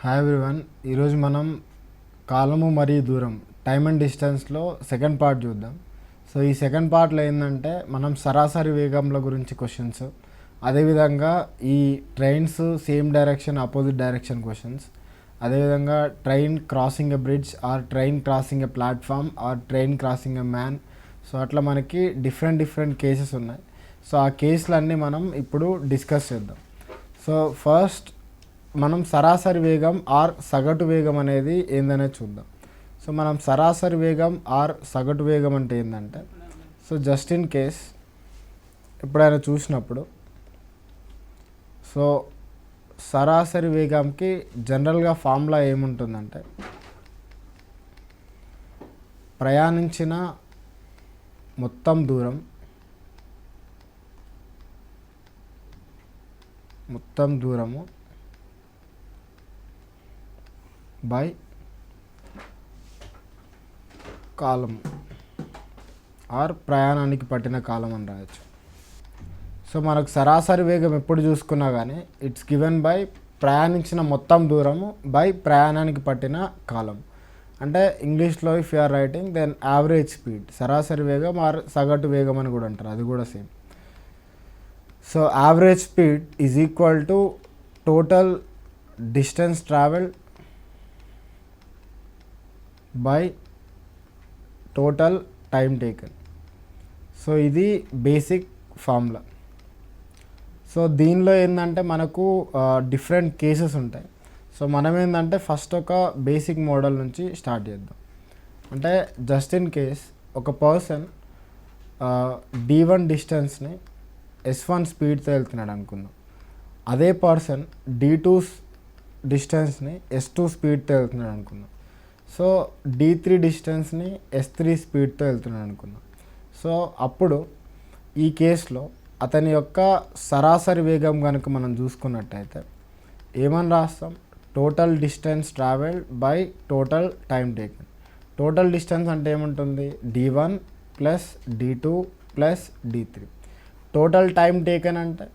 Hi everyone. ఈరోజు మనం కాలము మరియు దూరం టైమ్ అండ్ డిస్టెన్స్లో సెకండ్ పార్ట్ చూద్దాం. సో ఈ సెకండ్ పార్ట్లో ఏంటంటే మనం సరాసరి వేగంల గురించి క్వశ్చన్స్, అదేవిధంగా ఈ trains same direction opposite direction questions, అదేవిధంగా train crossing a bridge or train crossing a platform or train crossing a man. So అట్లా మనకి డిఫరెంట్ కేసెస్ ఉన్నాయి. సో ఆ కేసులన్నీ మనం ఇప్పుడు డిస్కస్ చేద్దాం. సో ఫస్ట్ మనం సరాసరి వేగం ఆర్ సగటు వేగం అనేది ఏందనేది చూద్దాం. సో మనం సరాసరి వేగం ఆర్ సగటు వేగం అంటే ఏంటంటే, సో జస్ట్ ఇన్ కేస్ ఎప్పుడైనా చూసినప్పుడు, సో సరాసరి వేగంకి జనరల్గా ఫార్ములా ఏముంటుందంటే, ప్రయాణించిన మొత్తం దూరము బై కాలం ఆర్ ప్రయాణానికి పట్టిన కాలం అని రాయొచ్చు. సో మనకు సరాసరి వేగం ఎప్పుడు చూసుకున్నా కానీ ఇట్స్ గివెన్ బై ప్రయాణించిన మొత్తం దూరము బై ప్రయాణానికి పట్టిన కాలం. అంటే ఇంగ్లీష్లో if you are writing then average speed, సరాసరి వేగం ఆర్ సగటు వేగం అని కూడా అంటారు, అది కూడా same. So average speed is equal to total distance travelled by total time taken. So ఇది బేసిక్ ఫార్ములా. సో దీనిలో ఏంటంటే మనకు డిఫరెంట్ కేసెస్ ఉంటాయి. సో మనం ఏంటంటే ఫస్ట్ ఒక బేసిక్ మోడల్ నుంచి స్టార్ట్ చేద్దాం. అంటే జస్ట్ ఇన్ కేస్ ఒక పర్సన్ D1 డిస్టెన్స్ని S1 స్పీడ్తో వెళ్తున్నాడు అనుకుందాం. అదే పర్సన్ D2 డిస్టెన్స్ని S2 స్పీడ్తో వెళ్తున్నాడు అనుకుందాం. సో D3 డిస్టెన్స్ని S3 స్పీడ్తో వెళ్తున్నాడు అనుకుందాం. సో అప్పుడు ఈ కేసులో అతని యొక్క సరాసరి వేగం కనుక మనం చూసుకున్నట్టయితే ఏమని రాస్తాం? Total distance travelled by total time taken. Total distance అంటే ఏముంటుంది? D1 plus D2 plus D3. Total time taken అంటే,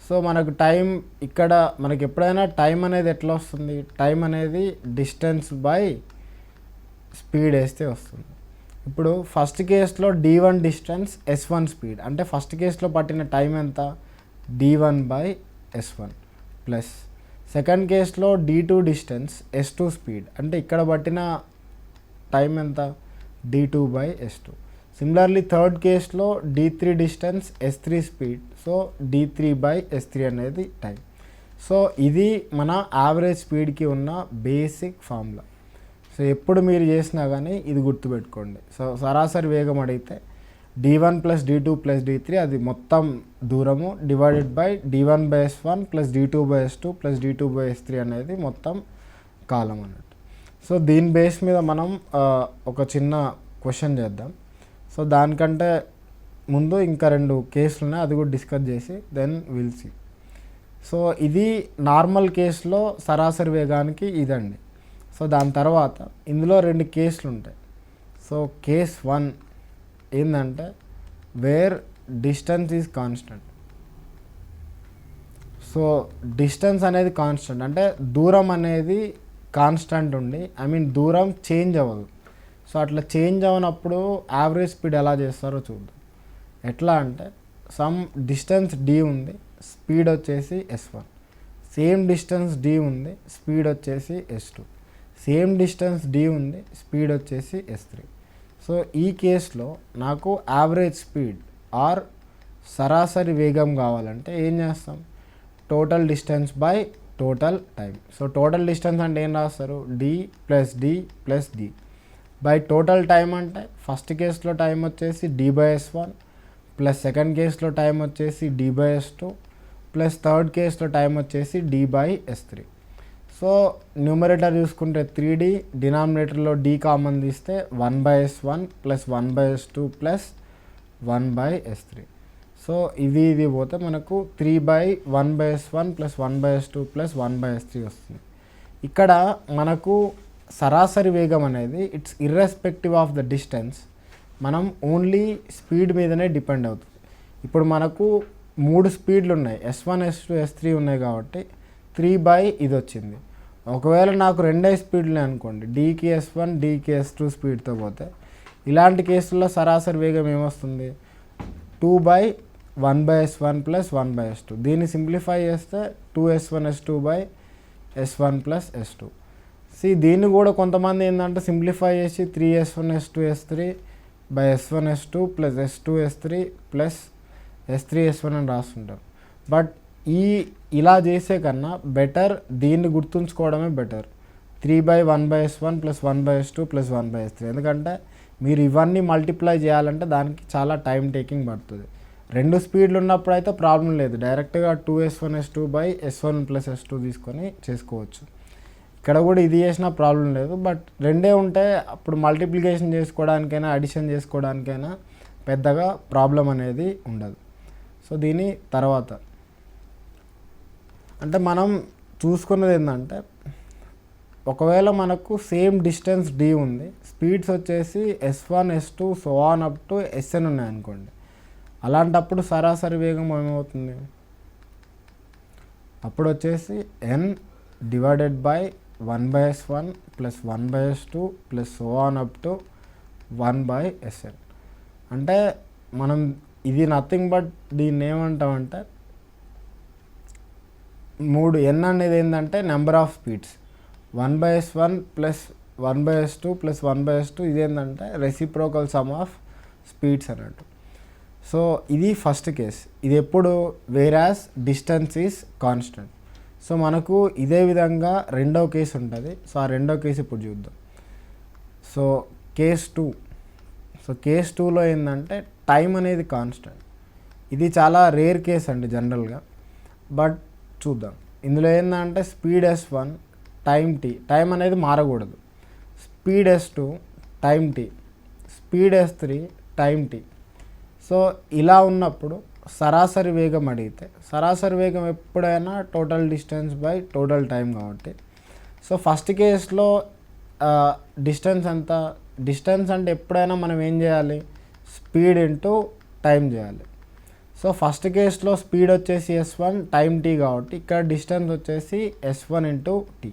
సో మనకు టైం ఇక్కడ మనకి ఎప్పుడైనా టైం అనేది ఎట్లా వస్తుంది? టైం అనేది డిస్టెన్స్ బై స్పీడ్ వేస్తే వస్తుంది. ఇప్పుడు ఫస్ట్ కేసులో D1 డిస్టెన్స్ S1 స్పీడ్ అంటే ఫస్ట్ కేసులో పట్టిన టైం ఎంత? D1 by S1 plus second కేసులో D2 డిస్టెన్స్ S2 స్పీడ్ అంటే ఇక్కడ పట్టిన టైం ఎంత? D2 by S2. Similarly third కేసులో D3 distance S3 speed, so D3 by S3 అనేది టైం. సో ఇది మన యావరేజ్ స్పీడ్కి ఉన్న బేసిక్ ఫార్ములా. సో ఎప్పుడు మీరు చేసినా కానీ ఇది గుర్తుపెట్టుకోండి. సో సరాసరి వేగం అడిగితే D1 plus D2 plus D3 అది మొత్తం దూరము divided by D1 by S1 plus D2 by S2 plus D2 by S3 అనేది మొత్తం కాలం అన్నట్టు. సో దీని బేస్ మీద మనం ఒక చిన్న క్వశ్చన్ చేద్దాం. సో దానికంటే ముందు ఇంకా 2 కేసులు ఉన్నాయి, అది కూడా డిస్కస్ చేసి దెన్ విల్ సీ. సో ఇది నార్మల్ కేసులో సరాసరి వేగానికి ఇదండి. సో దాని తర్వాత ఇందులో 2 కేసులు ఉంటాయి. సో కేస్ 1 ఏంటంటే where distance is constant. So distance అనేది కాన్స్టెంట్ అంటే దూరం అనేది కాన్స్టెంట్ ఉండి దూరం చేంజ్ అవ్వదు. సో అట్లా చేంజ్ అవ్వనప్పుడు యావరేజ్ స్పీడ్ ఎలా చేస్తారో చూద్దాం. ఎట్లా అంటే సమ్ డిస్టెన్స్ D ఉంది, స్పీడ్ వచ్చేసి S1. సేమ్ డిస్టెన్స్ D ఉంది, స్పీడ్ వచ్చేసి S2. సేమ్ డిస్టెన్స్ D ఉంది, స్పీడ్ వచ్చేసి S3. సో ఈ కేసులో నాకు యావరేజ్ స్పీడ్ ఆర్ సరాసరి వేగం కావాలంటే ఏం చేస్తాం? Total distance by total time. So total distance అంటే ఏం రాస్తారు? D plus D plus D by total time అంటే ఫస్ట్ కేసులో టైం వచ్చేసి D by S1 plus second కేసులో టైం వచ్చేసి D by S2 plus third కేసులో టైం వచ్చేసి D by S3. So numerator చూసుకుంటే 3D, డినామినేటర్లో D కామన్ తీస్తే 1 by S1 plus 1 by S2 plus 1 by S3. So ఇది పోతే మనకు 3 by 1 by S1 plus 1 by S2 plus 1 by S3 వస్తుంది. ఇక్కడ మనకు సరాసరి వేగం అనేది it's irrespective of the distance, మనం ఓన్లీ స్పీడ్ మీదనే డిపెండ్ అవుతుంది. ఇప్పుడు మనకు 3 స్పీడ్లు ఉన్నాయి, S1 S2 S3 ఉన్నాయి కాబట్టి 3 బై ఇది వచ్చింది. ఒకవేళ నాకు రెండే స్పీడ్లే అనుకోండి, డీకి S1 డీకి S2 స్పీడ్తో పోతే ఇలాంటి కేసుల్లో సరాసరి వేగం ఏమొస్తుంది, 2/1/S1 + 1/S2. దీన్ని సింప్లిఫై చేస్తే 2S1S2/S1 + S2. దీన్ని కూడా కొంతమంది ఏంటంటే సింప్లిఫై చేసి 3S1S2S3/S1S2 + S2S3 + S3S1 అని రాస్తుంటారు. బట్ ఇలా చేసే కన్నా బెటర్ దీన్ని గుర్తుంచుకోవడమే బెటర్, 3/1/S1 + 1/S2 + 1/S3. ఎందుకంటే మీరు ఇవన్నీ మల్టిప్లై చేయాలంటే దానికి చాలా టైం టేకింగ్ పడుతుంది. రెండు స్పీడ్లు ఉన్నప్పుడు అయితే ప్రాబ్లం లేదు, డైరెక్ట్గా 2S1S2/S1 + S2 తీసుకొని చేసుకోవచ్చు. ఇక్కడ కూడా ఇది చేసినా ప్రాబ్లం లేదు. బట్ రెండే ఉంటే అప్పుడు మల్టిప్లికేషన్ చేసుకోవడానికైనా అడిషన్ చేసుకోవడానికైనా పెద్దగా ప్రాబ్లం అనేది ఉండదు. సో దీని తర్వాత అంటే మనం చూసుకున్నది ఏంటంటే, ఒకవేళ మనకు సేమ్ డిస్టెన్స్ d ఉంది, స్పీడ్స్ వచ్చేసి S1 S2 so on up to Sn ఉన్నాయనుకోండి, అలాంటప్పుడు సరాసరి వేగం ఏమవుతుంది, అప్పుడు వచ్చేసి n/1/S1 + 1/S2 + so on up to 1/Sn. అంటే మనం ఇది నథింగ్ బట్ దీన్ని ఏమంటామంటే, 3 n అనేది ఏంటంటే number of speeds, 1/S1 + 1/S2 + 1/S2 ఇదేంటంటే రెసిప్రోకల్ సమ్ ఆఫ్ స్పీడ్స్ అన్నట్టు. సో ఇది ఫస్ట్ కేస్. ఇది ఎప్పుడు వేరాస్ డిస్టెన్స్ ఈజ్ కాన్స్టెంట్. సో మనకు ఇదే విధంగా రెండో కేసు ఉంటుంది. సో ఆ రెండో కేసు ఇప్పుడు చూద్దాం. So case 2. సో కేస్ 2లో ఏంటంటే టైం అనేది కాన్స్టెంట్. ఇది చాలా రేర్ కేస్ అండి జనరల్గా, బట్ చూద్దాం. ఇందులో ఏంటంటే speed S1 time t, time అనేది మారకూడదు, speed S2 time t, speed S3 time t. So ఇలా ఉన్నప్పుడు సరాసరి వేగం అడిగితే, సరాసరి వేగం ఎప్పుడైనా total distance by total time కాబట్టి, సో ఫస్ట్ కేసులో డిస్టెన్స్ ఎంత, డిస్టెన్స్ అంటే ఎప్పుడైనా మనం ఏం చేయాలి, స్పీడ్ ఇంటూ టైం చేయాలి. సో ఫస్ట్ కేసులో స్పీడ్ వచ్చేసి S1 టైం t కాబట్టి ఇక్కడ డిస్టెన్స్ వచ్చేసి S1 × t.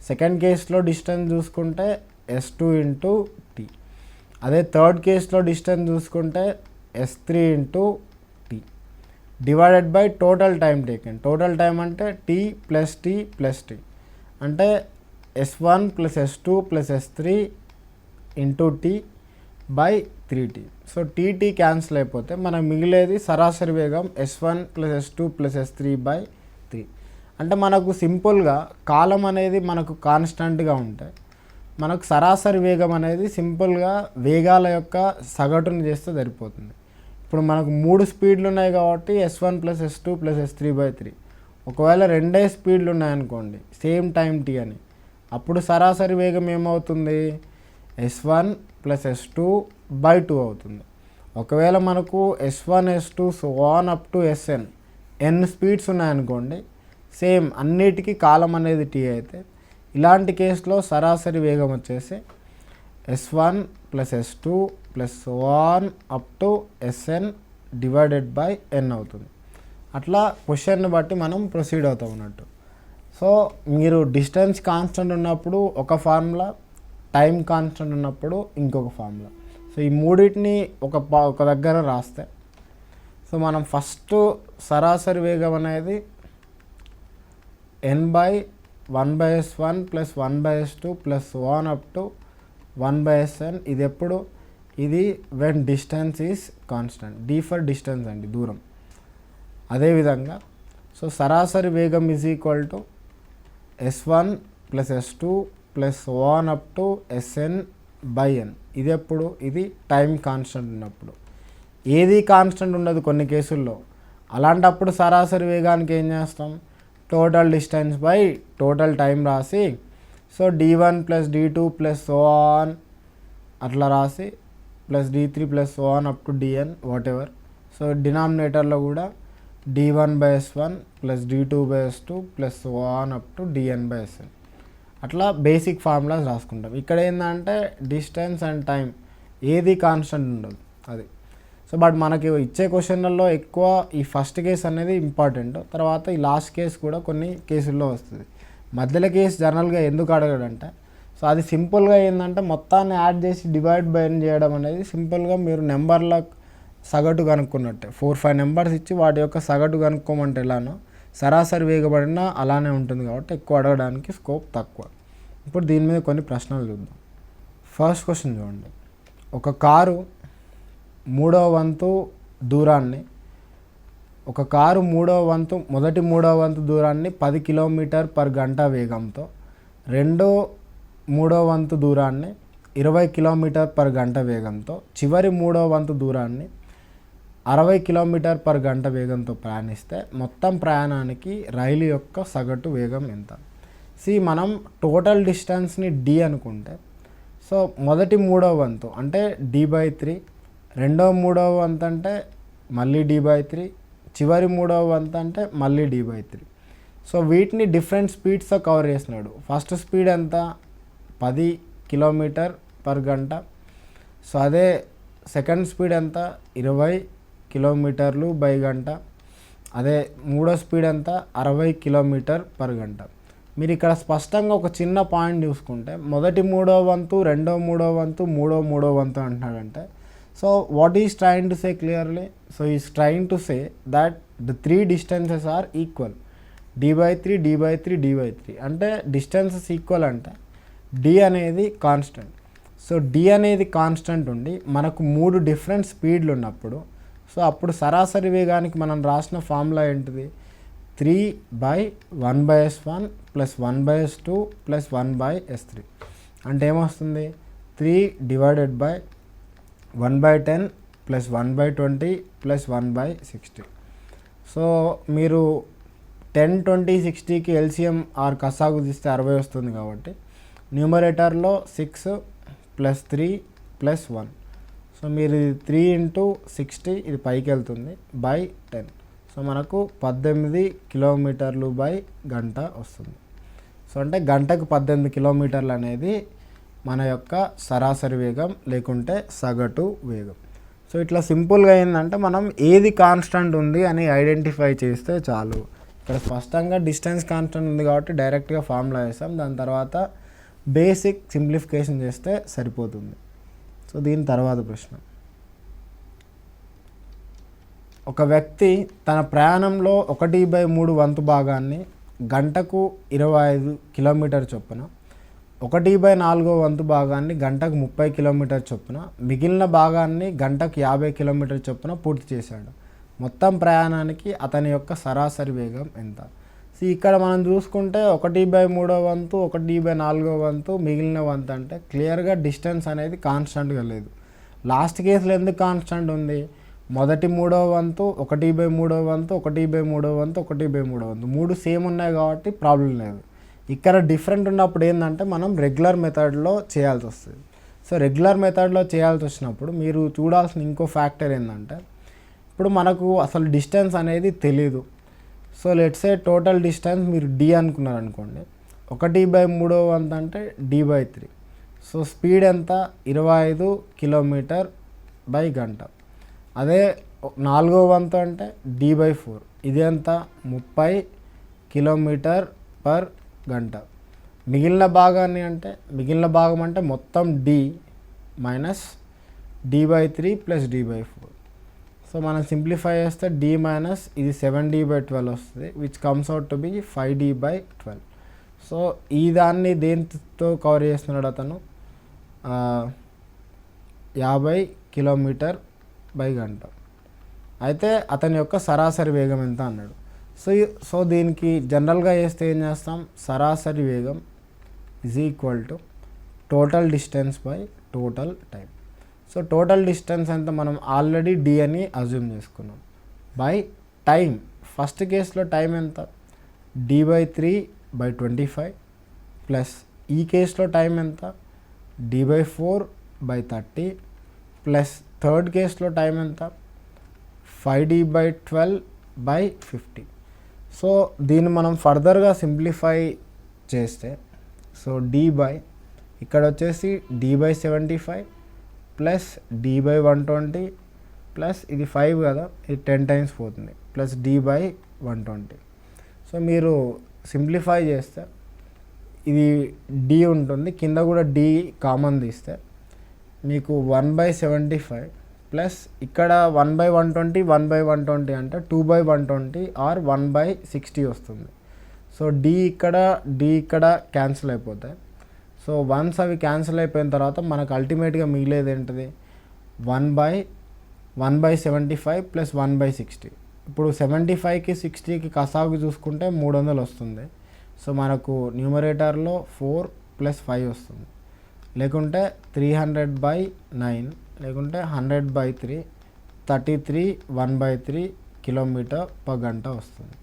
సెకండ్ కేసులో డిస్టెన్స్ చూసుకుంటే S2 × t. అదే థర్డ్ కేసులో డిస్టెన్స్ చూసుకుంటే S3 × t divided by total time taken. Total time అంటే t + t + t అంటే S1 + S2 + S3 × t by 3t. So tt cancel అయిపోతే మనకు మిగిలేది సరాసరి వేగం S1 + S2 + S3 బై 3. అంటే మనకు సింపుల్గా కాలం అనేది మనకు కాన్స్టెంట్గా ఉంటాయి, మనకు సరాసరి వేగం అనేది సింపుల్గా వేగాల యొక్క సగటును చేస్తే సరిపోతుంది. ఇప్పుడు మనకు 3 స్పీడ్లు ఉన్నాయి కాబట్టి S1 + S2 + S3 బై 3. ఒకవేళ రెండే స్పీడ్లు ఉన్నాయనుకోండి సేమ్ టైం t అని, అప్పుడు సరాసరి వేగం ఏమవుతుంది, S1 + S2 బై 2 అవుతుంది. ఒకవేళ మనకు S1 S2 so on up to Sn n speeds ఉన్నాయనుకోండి, సేమ్ అన్నిటికీ కాలం అనేది t అయితే, ఇలాంటి కేసులో సరాసరి వేగం వచ్చేసి S1 + S2 + so on up to Sn divided by n అవుతుంది. అట్లా క్వశ్చన్ని బట్టి మనం ప్రొసీడ్ అవుతాం అన్నట్టు. సో మీరు డిస్టెన్స్ కాన్స్టెంట్ ఉన్నప్పుడు ఒక ఫార్ములా, టైం కాన్స్టెంట్ ఉన్నప్పుడు ఇంకొక ఫార్ములా. సో ఈ మూడింటిని ఒక దగ్గర రాస్తే, సో మనం ఫస్ట్ సరాసరి వేగం అనేది n/1/S1 + 1/S2 + so on up to 1/Sn. ఇది ఎప్పుడు, ఇది when distance is constant, d for distance అండి, దూరం. అదేవిధంగా సో సరాసరి వేగం is equal to S1 + S2 + so on up to Sn by n. ఇది ఎప్పుడు, ఇది టైం కాన్స్టెంట్ ఉన్నప్పుడు. ఏది కాన్స్టెంట్ ఉండదు కొన్ని కేసుల్లో, అలాంటప్పుడు సరాసరి వేగానికి ఏం చేస్తాం, total distance by total time రాసి, so d1 + d2 + so on అట్లా రాసి plus d3 + so on up to dn whatever. So డినామినేటర్లో కూడా d1/S1 + d2/S2 + so on up to dn/Sn. అట్లా బేసిక్ ఫార్ములాస్ రాసుకుంటాం. ఇక్కడ ఏంటంటే డిస్టెన్స్ అండ్ టైం ఏది కాన్స్టెంట్ ఉండదు అది. సో బట్ మనకి ఇచ్చే క్వశ్చన్లలో ఎక్కువ ఈ ఫస్ట్ కేస్ అనేది ఇంపార్టెంట్, తర్వాత ఈ లాస్ట్ కేస్ కూడా కొన్ని కేసుల్లో వస్తుంది. మధ్యలో కేసు జనరల్గా ఎందుకు అడగడంటే, సో అది సింపుల్గా ఏంటంటే మొత్తాన్ని యాడ్ చేసి డివైడ్ బై ఎన్ చేయడం అనేది సింపుల్గా మీరు నెంబర్ల సగటు కనుక్కున్నట్టే. 4-5 నెంబర్స్ ఇచ్చి వాటి యొక్క సగటు కనుక్కోమంటే ఎలానో సరాసరి వేగపడిన అలానే ఉంటుంది కాబట్టి ఎక్కువ అడగడానికి స్కోప్ తక్కువ. ఇప్పుడు దీని మీద కొన్ని ప్రశ్నలు చూద్దాం. ఫస్ట్ క్వశ్చన్ చూడండి. ఒక కారు మూడవ వంతు మొదటి మూడవ వంతు దూరాన్ని 10 కిలోమీటర్ పర్ గంట వేగంతో, మూడవ వంతు దూరాన్ని 20 కిలోమీటర్ పర్ గంట వేగంతో, చివరి మూడవ వంతు దూరాన్ని 60 కిలోమీటర్ పర్ గంట వేగంతో ప్రయాణిస్తే మొత్తం ప్రయాణానికి రైలు యొక్క సగటు వేగం ఎంత? మనం టోటల్ డిస్టెన్స్ని d అనుకుంటే, సో మొదటి మూడవ వంతు అంటే d/3, రెండవ మూడవ వంతు అంటే మళ్ళీ d/3, చివరి మూడవ వంతు అంటే మళ్ళీ d/3. సో వీటిని డిఫరెంట్ స్పీడ్స్తో కవర్ చేస్తున్నాడు. ఫస్ట్ స్పీడ్ ఎంత? 10 కిలోమీటర్ పర్ గంట. సో అదే సెకండ్ స్పీడ్ ఎంత? 20 కిలోమీటర్లు బై గంట. అదే మూడో స్పీడ్ ఎంత? 60 కిలోమీటర్ పర్ గంట. మీరు ఇక్కడ స్పష్టంగా ఒక చిన్న పాయింట్ చూసుకుంటే, మొదటి మూడవ వంతు, రెండవ మూడవ వంతు, మూడవ వంతు అంటున్నాడంటే, so what is trying to say clearly? So is trying to say that the 3 distances are equal. d/3 d/3 d/3 అంటే డిస్టెన్సెస్ ఈక్వల్ అంటే d అనేది కాన్స్టెంట్. సో d అనేది కాన్స్టెంట్ ఉండి మనకు 3 డిఫరెంట్ స్పీడ్లు ఉన్నప్పుడు, సో అప్పుడు సరాసరి వేగానికి మనం రాసిన ఫార్ములా ఏంటిది? 3/1/s1 + 1/s2 + 1/s3 అంటే ఏమొస్తుంది? 3 డివైడెడ్ బై 1/10 + 1/20 + 1/60. సో మీరు 10, 20, 60కి ఎల్సిఎం ఆర్ కసాగు తీస్తే 60 వస్తుంది కాబట్టి న్యూమరేటర్లో 6 + 3 + 1. సో మీరు ఇది 3 × 60 ఇది పైకి వెళ్తుంది బై 10. సో మనకు 18 కిలోమీటర్లు బై గంట వస్తుంది. సో అంటే గంటకు 18 కిలోమీటర్లు అనేది మన యొక్క సరాసరి వేగం లేకుంటే సగటు వేగం. సో ఇట్లా సింపుల్గా ఏంటంటే మనం ఏది కాన్స్టెంట్ ఉంది అని ఐడెంటిఫై చేస్తే చాలు. ఇక్కడ స్పష్టంగా డిస్టెన్స్ కాన్స్టెంట్ ఉంది కాబట్టి డైరెక్ట్గా ఫార్ములా వేస్తాం, దాని తర్వాత బేసిక్ సింప్లిఫికేషన్ చేస్తే సరిపోతుంది. సో దీని తర్వాత ప్రశ్న, ఒక వ్యక్తి తన ప్రయాణంలో 1/3 వంతు భాగాన్ని గంటకు 25 కిలోమీటర్ చొప్పున, 1/4 వంతు భాగాన్ని గంటకు 30 కిలోమీటర్ చొప్పున, మిగిలిన భాగాన్ని గంటకు 50 కిలోమీటర్ చొప్పున పూర్తి చేశాడు. మొత్తం ప్రయాణానికి అతని యొక్క సరాసరి వేగం ఎంత? ఇక్కడ మనం చూసుకుంటే 1/3 వంతు, 1/4 వంతు, మిగిలిన వంతు అంటే క్లియర్గా డిస్టెన్స్ అనేది కాన్స్టెంట్గా లేదు. లాస్ట్ కేసులో ఎందుకు కాన్స్టెంట్ ఉంది? మొదటి మూడవ వంతు, 1/3 వంతు, 1/3 వంతు, 1/3 వంతు 3 సేమ్ ఉన్నాయి కాబట్టి ప్రాబ్లం లేదు. ఇక్కడ డిఫరెంట్ ఉన్నప్పుడు ఏంటంటే మనం రెగ్యులర్ మెథడ్లో చేయాల్సి వస్తుంది. సో రెగ్యులర్ మెథడ్లో చేయాల్సి వచ్చినప్పుడు మీరు చూడాల్సిన ఇంకో ఫ్యాక్టర్ ఏంటంటే, ఇప్పుడు మనకు అసలు డిస్టెన్స్ అనేది తెలీదు. So let's say total distance మీరు d అనుకున్నారు అనుకోండి, 1/3 వంతు అంటే d/3. సో స్పీడ్ ఎంత? 25 కిలోమీటర్ బై గంట. అదే 4వ వంతు అంటే d/4, ఇది ఎంత? 30 కిలోమీటర్ పర్ గంట. మిగిలిన భాగాన్ని అంటే మిగిలిన భాగం అంటే మొత్తం d minus d/3 + d/4. So మనం సింప్లిఫై చేస్తే d మైనస్ ఇది 7d/12 వస్తుంది, which comes out to be 5d/12. So ఈ దాన్ని దేంతో కవర్ చేస్తున్నాడు అతను? 50 కిలోమీటర్ బై గంట. అయితే అతని యొక్క సరాసరి వేగం ఎంత అన్నాడు. సో దీనికి జనరల్గా చేస్తే ఏం చేస్తాం? సరాసరి వేగం = total distance by total time. So total distance ఎంత? మనం ఆల్రెడీ d అని అజ్యూమ్ చేసుకున్నాం బై టైం. ఫస్ట్ కేసులో టైం ఎంత? d/3/25 ప్లస్ ఈ కేసులో టైం ఎంత? d/4/30 ప్లస్ థర్డ్ కేసులో టైం ఎంత? 5d/12/50. సో దీన్ని మనం ఫర్దర్గా సింప్లిఫై చేస్తే, సో ఇక్కడ వచ్చేసి d/75 ప్లస్ d/120 ప్లస్ ఇది 5 కదా, ఇది 10 టైమ్స్ పోతుంది, ప్లస్ d/120. సో మీరు సింప్లిఫై చేస్తే ఇది డి ఉంటుంది, కింద కూడా డి కామన్ తీస్తే మీకు 1/75 ప్లస్ ఇక్కడ 1/120 1/120 అంటే 2/120 ఆర్ 1/60 వస్తుంది. సో డి ఇక్కడ క్యాన్సిల్ అయిపోతాయి. సో వన్స్ అవి క్యాన్సిల్ అయిపోయిన తర్వాత మనకు అల్టిమేట్గా మిగిలేది ఏంటిది 1/75 ప్లస్ 1/60. ఇప్పుడు 75కి 60కి కసాగు చూసుకుంటే 300 వస్తుంది. సో మనకు న్యూమరేటర్లో 4 + 5 వస్తుంది, లేకుంటే 300/9 లేకుంటే 100/3 33 1/3 km/గంట వస్తుంది.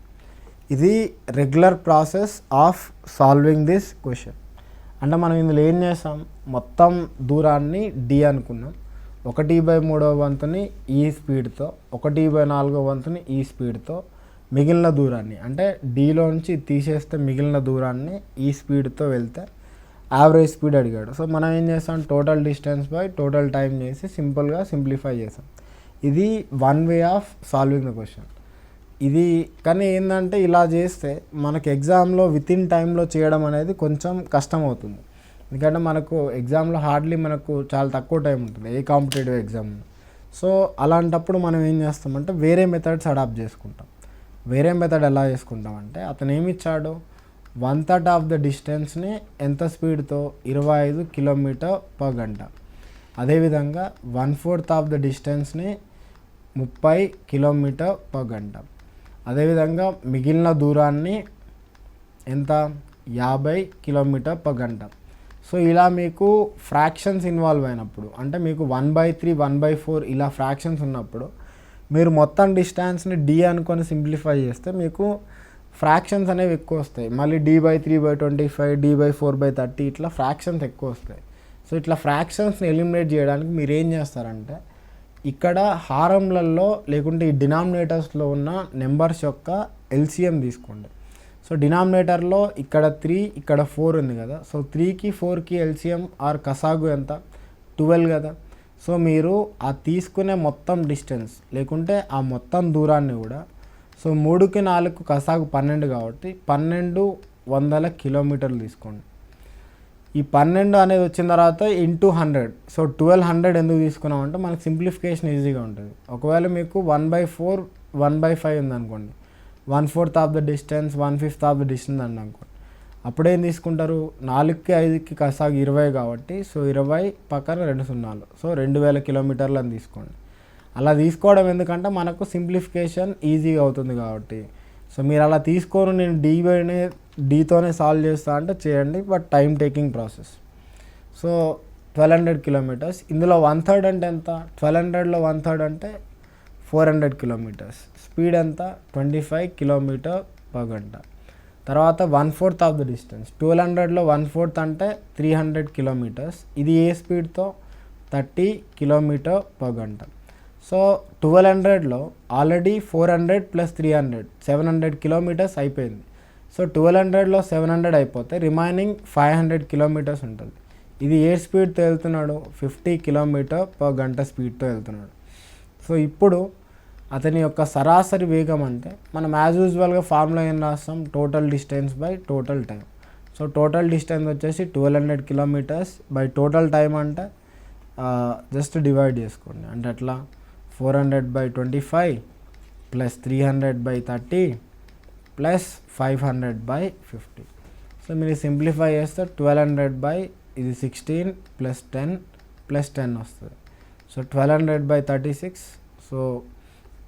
ఇది regular process of solving this question. అంటే మనం ఇందులో ఏం చేసాం, మొత్తం దూరాన్ని డి అనుకున్నాం, 1/3 వంతుని ఈ స్పీడ్తో, 1/4 వంతుని ఈ స్పీడ్తో, మిగిలిన దూరాన్ని అంటే డీలోంచి తీసేస్తే మిగిలిన దూరాన్ని ఈ స్పీడ్తో వెళ్తే యావరేజ్ స్పీడ్ అడిగాడు. సో మనం ఏం చేస్తాం, total distance by total time చేసి సింపుల్గా సింప్లిఫై చేసాం. ఇది one way of solving the question. ఇది కానీ ఏంటంటే ఇలా చేస్తే మనకు ఎగ్జామ్లో వితిన్ టైంలో చేయడం అనేది కొంచెం కష్టం అవుతుంది. ఎందుకంటే మనకు ఎగ్జామ్లో హార్డ్లీ మనకు చాలా తక్కువ టైం ఉంటుంది ఏ కాంపిటేటివ్ ఎగ్జామ్లో. సో అలాంటప్పుడు మనం ఏం చేస్తామంటే వేరే మెథడ్స్ అడాప్ట్ చేసుకుంటాం. వేరే మెథడ్ ఎలా చేసుకుంటామంటే, అతను ఏమి ఇచ్చాడు, 1/3 ఆఫ్ ద డిస్టెన్స్ని ఎంత స్పీడ్తో 25 km/గంట. అదేవిధంగా 1/4 ఆఫ్ ద డిస్టెన్స్ని 30 km/గంట. అదేవిధంగా మిగిలిన దూరాన్ని ఎంత 50 km/గంట. సో ఇలా మీకు ఫ్రాక్షన్స్ ఇన్వాల్వ్ అయినప్పుడు, అంటే మీకు 1/3 1/4 ఇలా ఫ్రాక్షన్స్ ఉన్నప్పుడు మీరు మొత్తం డిస్టెన్స్ని డి అనుకొని సింప్లిఫై చేస్తే మీకు ఫ్రాక్షన్స్ అనేవి ఎక్కువ వస్తాయి. మళ్ళీ d/3/25 d/4/30 ఇట్లా ఫ్రాక్షన్స్ ఎక్కువ వస్తాయి. సో ఇట్లా ఫ్రాక్షన్స్ని ఎలిమినేట్ చేయడానికి మీరు ఏం చేస్తారంటే, ఇక్కడ హారంలలో లేకుంటే ఈ డినామినేటర్స్లో ఉన్న నెంబర్స్ యొక్క ఎల్సిఎం తీసుకోండి. సో డినామినేటర్లో ఇక్కడ 3 ఇక్కడ 4 ఉంది కదా. సో 3కి 4కి ఎల్సిఎం ఆర్ కసాగు ఎంత 12 కదా. సో మీరు ఆ తీసుకునే మొత్తం డిస్టెన్స్ లేకుంటే ఆ మొత్తం దూరాన్ని కూడా, సో 3కి 4కు కసాగు 12 కాబట్టి 1200 కిలోమీటర్లు తీసుకోండి. ఈ 12 అనేది వచ్చిన తర్వాత ఇంటూ 100. సో 1200 ఎందుకు తీసుకున్నామంటే మనకు సింప్లిఫికేషన్ ఈజీగా ఉంటుంది. ఒకవేళ మీకు 1/4 1/5 ఉందనుకోండి, 1/4 of the distance 1/5 of the distance అని అనుకోండి, అప్పుడేం తీసుకుంటారు, 4కి 5కి కసాగు 20 కాబట్టి సో 20 పక్కన 2 సున్నాలు, సో 2000 కిలోమీటర్లు అని తీసుకోండి. అలా తీసుకోవడం ఎందుకంటే మనకు సింప్లిఫికేషన్ ఈజీగా అవుతుంది కాబట్టి. సో మీరు అలా తీసుకోరు, నేను డీతోనే సాల్వ్ చేస్తా అంటే చేయండి, but time taking process. So 1200 kilometres, ఇందులో 1/3 అంటే ఎంత, 1200లో 1/3 అంటే 400 కిలోమీటర్స్. స్పీడ్ ఎంత 25 km/గంట. తర్వాత 1/4 ఆఫ్ ద డిస్టెన్స్, 1200లో 1/4 అంటే 300 కిలోమీటర్స్. ఇది ఏ స్పీడ్తో 30 km/గంట. సో 1200లో ఆల్రెడీ 400 + 300 700 కిలోమీటర్స్ అయిపోయింది. సో 1200లో 700 అయిపోతే రిమైనింగ్ 500 కిలోమీటర్స్ ఉంటుంది. ఇది ఏ స్పీడ్తో వెళ్తున్నాడు, 50 km/గంట స్పీడ్తో వెళ్తున్నాడు. సో ఇప్పుడు అతని యొక్క సరాసరి వేగం అంటే మనం యాజ్ యూజువల్గా ఫార్ములా ఏం రాస్తాం, total distance by total time. So total distance వచ్చేసి 1200 కిలోమీటర్స్ బై టోటల్ టైం అంటే జస్ట్ డివైడ్ చేసుకోండి. అంటే అట్లా 400/25 + 300/30 + 500/50. సో మీరు సింప్లిఫై చేస్తే 1200 ఇది 16 + 10 + 10 వస్తుంది. సో 1200/36. సో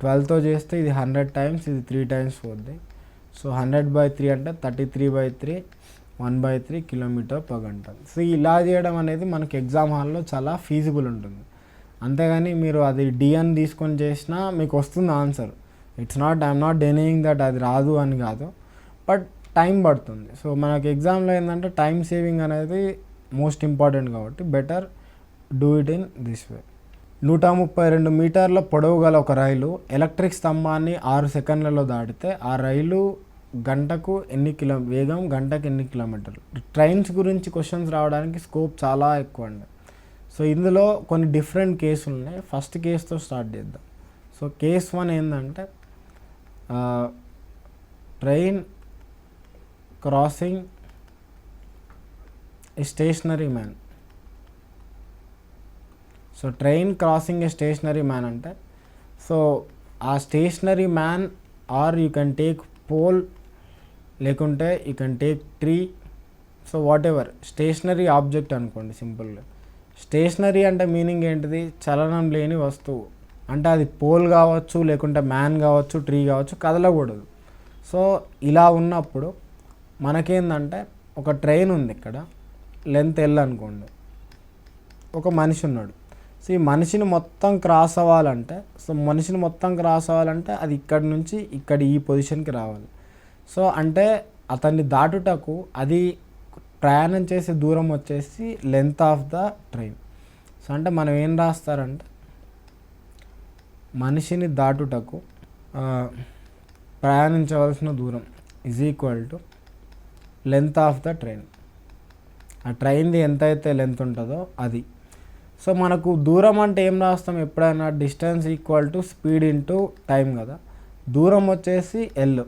12తో చేస్తే ఇది 100 టైమ్స్, ఇది 3 టైమ్స్ పోద్ది. సో 100/3 అంటే 33/3 1/3 km/గంట. సో ఇలా చేయడం అనేది మనకి ఎగ్జామ్ హాల్లో చాలా ఫీజిబుల్ ఉంటుంది. అంతేగాని మీరు అది డి అని తీసుకొని చేసినా మీకు వస్తుంది answer. I'm not denying that అది రాదు అని కాదు, బట్ టైం పడుతుంది. సో మనకి ఎగ్జామ్లో ఏంటంటే టైం సేవింగ్ అనేది మోస్ట్ ఇంపార్టెంట్ కాబట్టి better do it in this way. 132 మీటర్ల పొడవు గల ఒక రైలు ఎలక్ట్రిక్ స్తంభాన్ని 6 సెకండ్లలో దాటితే ఆ రైలు గంటకు వేగం గంటకు ఎన్ని కిలోమీటర్లు. ట్రైన్స్ గురించి క్వశ్చన్స్ రావడానికి స్కోప్ చాలా ఎక్కువ అండి. సో ఇందులో కొన్ని డిఫరెంట్ కేసులు ఉన్నాయి. ఫస్ట్ కేసుతో స్టార్ట్ చేద్దాం. సో కేస్ 1 ఏంటంటే train crossing a stationary man. So train crossing a stationary man అంటే, సో ఆ stationary man or you can take pole, లేకుంటే you can take tree. So whatever stationary object అనుకోండి సింపుల్గా. Stationery అంటే meaning ఏంటిది? చలనం లేని వస్తువు. అంటే అది పోల్ కావచ్చు, లేకుంటే మ్యాన్ కావచ్చు, ట్రీ కావచ్చు, కదలకూడదు. సో ఇలా ఉన్నప్పుడు మనకేందంటే ఒక ట్రైన్ ఉంది, ఇక్కడ లెంత్ ఎల్ అనుకోండి, ఒక మనిషి ఉన్నాడు. సో ఈ మనిషిని మొత్తం క్రాస్ అవ్వాలంటే, అది ఇక్కడి నుంచి ఇక్కడ ఈ పొజిషన్కి రావాలి. సో అంటే అతన్ని దాటుటకు అది ప్రయాణం చేసే దూరం వచ్చేసి length of the train. So అంటే మనం ఏం రాస్తారంటే, మనిషిని దాటుటకు ప్రయాణించవలసిన దూరం is equal to length of the train. ఆ ట్రైన్ది ఎంత అయితే లెంత్ ఉంటుందో అది. సో మనకు దూరం అంటే ఏం రాస్తాం ఎప్పుడైనా? Distance equal to speed into time కదా. దూరం వచ్చేసి L,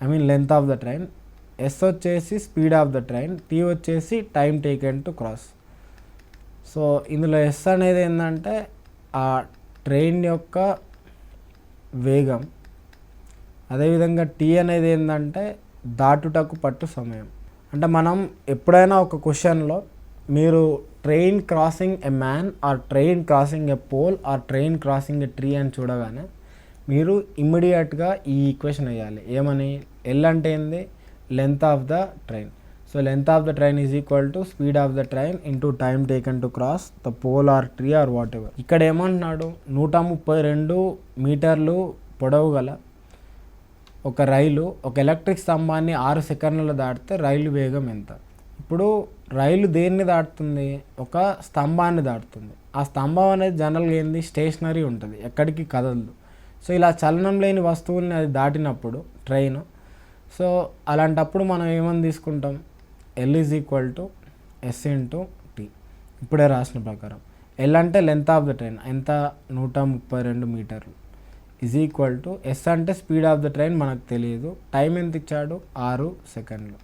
I mean length of the train. S వచ్చేసి speed of the train. T వచ్చేసి time taken to cross. So ఇందులో ఎస్ అనేది ఏంటంటే ఆ ట్రైన్ యొక్క వేగం. అదేవిధంగా టీ అనేది ఏంటంటే దాటుటకు పట్టు సమయం. అంటే మనం ఎప్పుడైనా ఒక క్వశ్చన్లో మీరు train crossing a man or train crossing a pole or train crossing a tree అని చూడగానే మీరు ఇమ్మీడియట్గా ఈ ఈక్వేషన్ వేయాలి. ఏమని? ఎల్ అంటే ఏంది? Length of the train. So length of the train is equal to speed of the train into time taken to cross the pole or tree or whatever. ఇక్కడ ఏమంటున్నాడు? 132 మీటర్లు పొడవు గల ఒక రైలు ఒక ఎలక్ట్రిక్ స్తంభాన్ని 6 సెకండ్లలో దాటితే రైలు వేగం ఎంత? ఇప్పుడు రైలు దేన్ని దాటుతుంది? ఒక స్తంభాన్ని దాటుతుంది. ఆ స్తంభం అనేది జనరల్గా ఏంది? స్టేషనరీ ఉంటుంది, ఎక్కడికి కదలదు. సో ఇలా చలనం లేని వస్తువుల్ని అది దాటినప్పుడు ట్రైన్, సో అలాంటప్పుడు మనం ఏమని తీసుకుంటాం? L is equal to S into T. ఇప్పుడే రాసిన ప్రకారం ఎల్ అంటే లెంత్ ఆఫ్ ద ట్రైన్ ఎంత? 132 మీటర్లు ఈజ్ ఈక్వల్ టు ఎస్ అంటే స్పీడ్ ఆఫ్ ద ట్రైన్ మనకు తెలియదు, టైం ఎంత ఇచ్చాడు? 6 సెకండ్లు.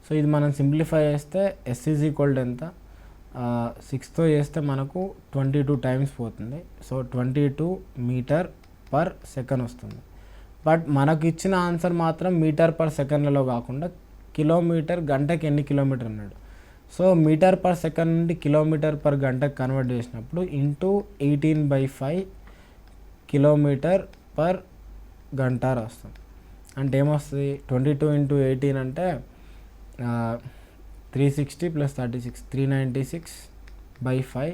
సో ఇది మనం సింప్లిఫై చేస్తే ఎస్ ఈజ్ ఈక్వల్ టు ఎంత? 6తో చేస్తే మనకు 22 టైమ్స్ పోతుంది. సో 22 మీటర్ పర్ సెకండ్ వస్తుంది. బట్ మనకు ఇచ్చిన ఆన్సర్ మాత్రం మీటర్ పర్ సెకండ్లలో కాకుండా కిలోమీటర్ గంటకి ఎన్ని కిలోమీటర్ అన్నాడు. సో మీటర్ పర్ సెకండ్ నుండి కిలోమీటర్ పర్ గంటకు కన్వర్ట్ చేసినప్పుడు ఇంటూ 18/5 కిలోమీటర్ పర్ గంట రాస్తాం. అంటే ఏమొస్తుంది? 22 ఇంటూ 18 అంటే 360 + 36 396/5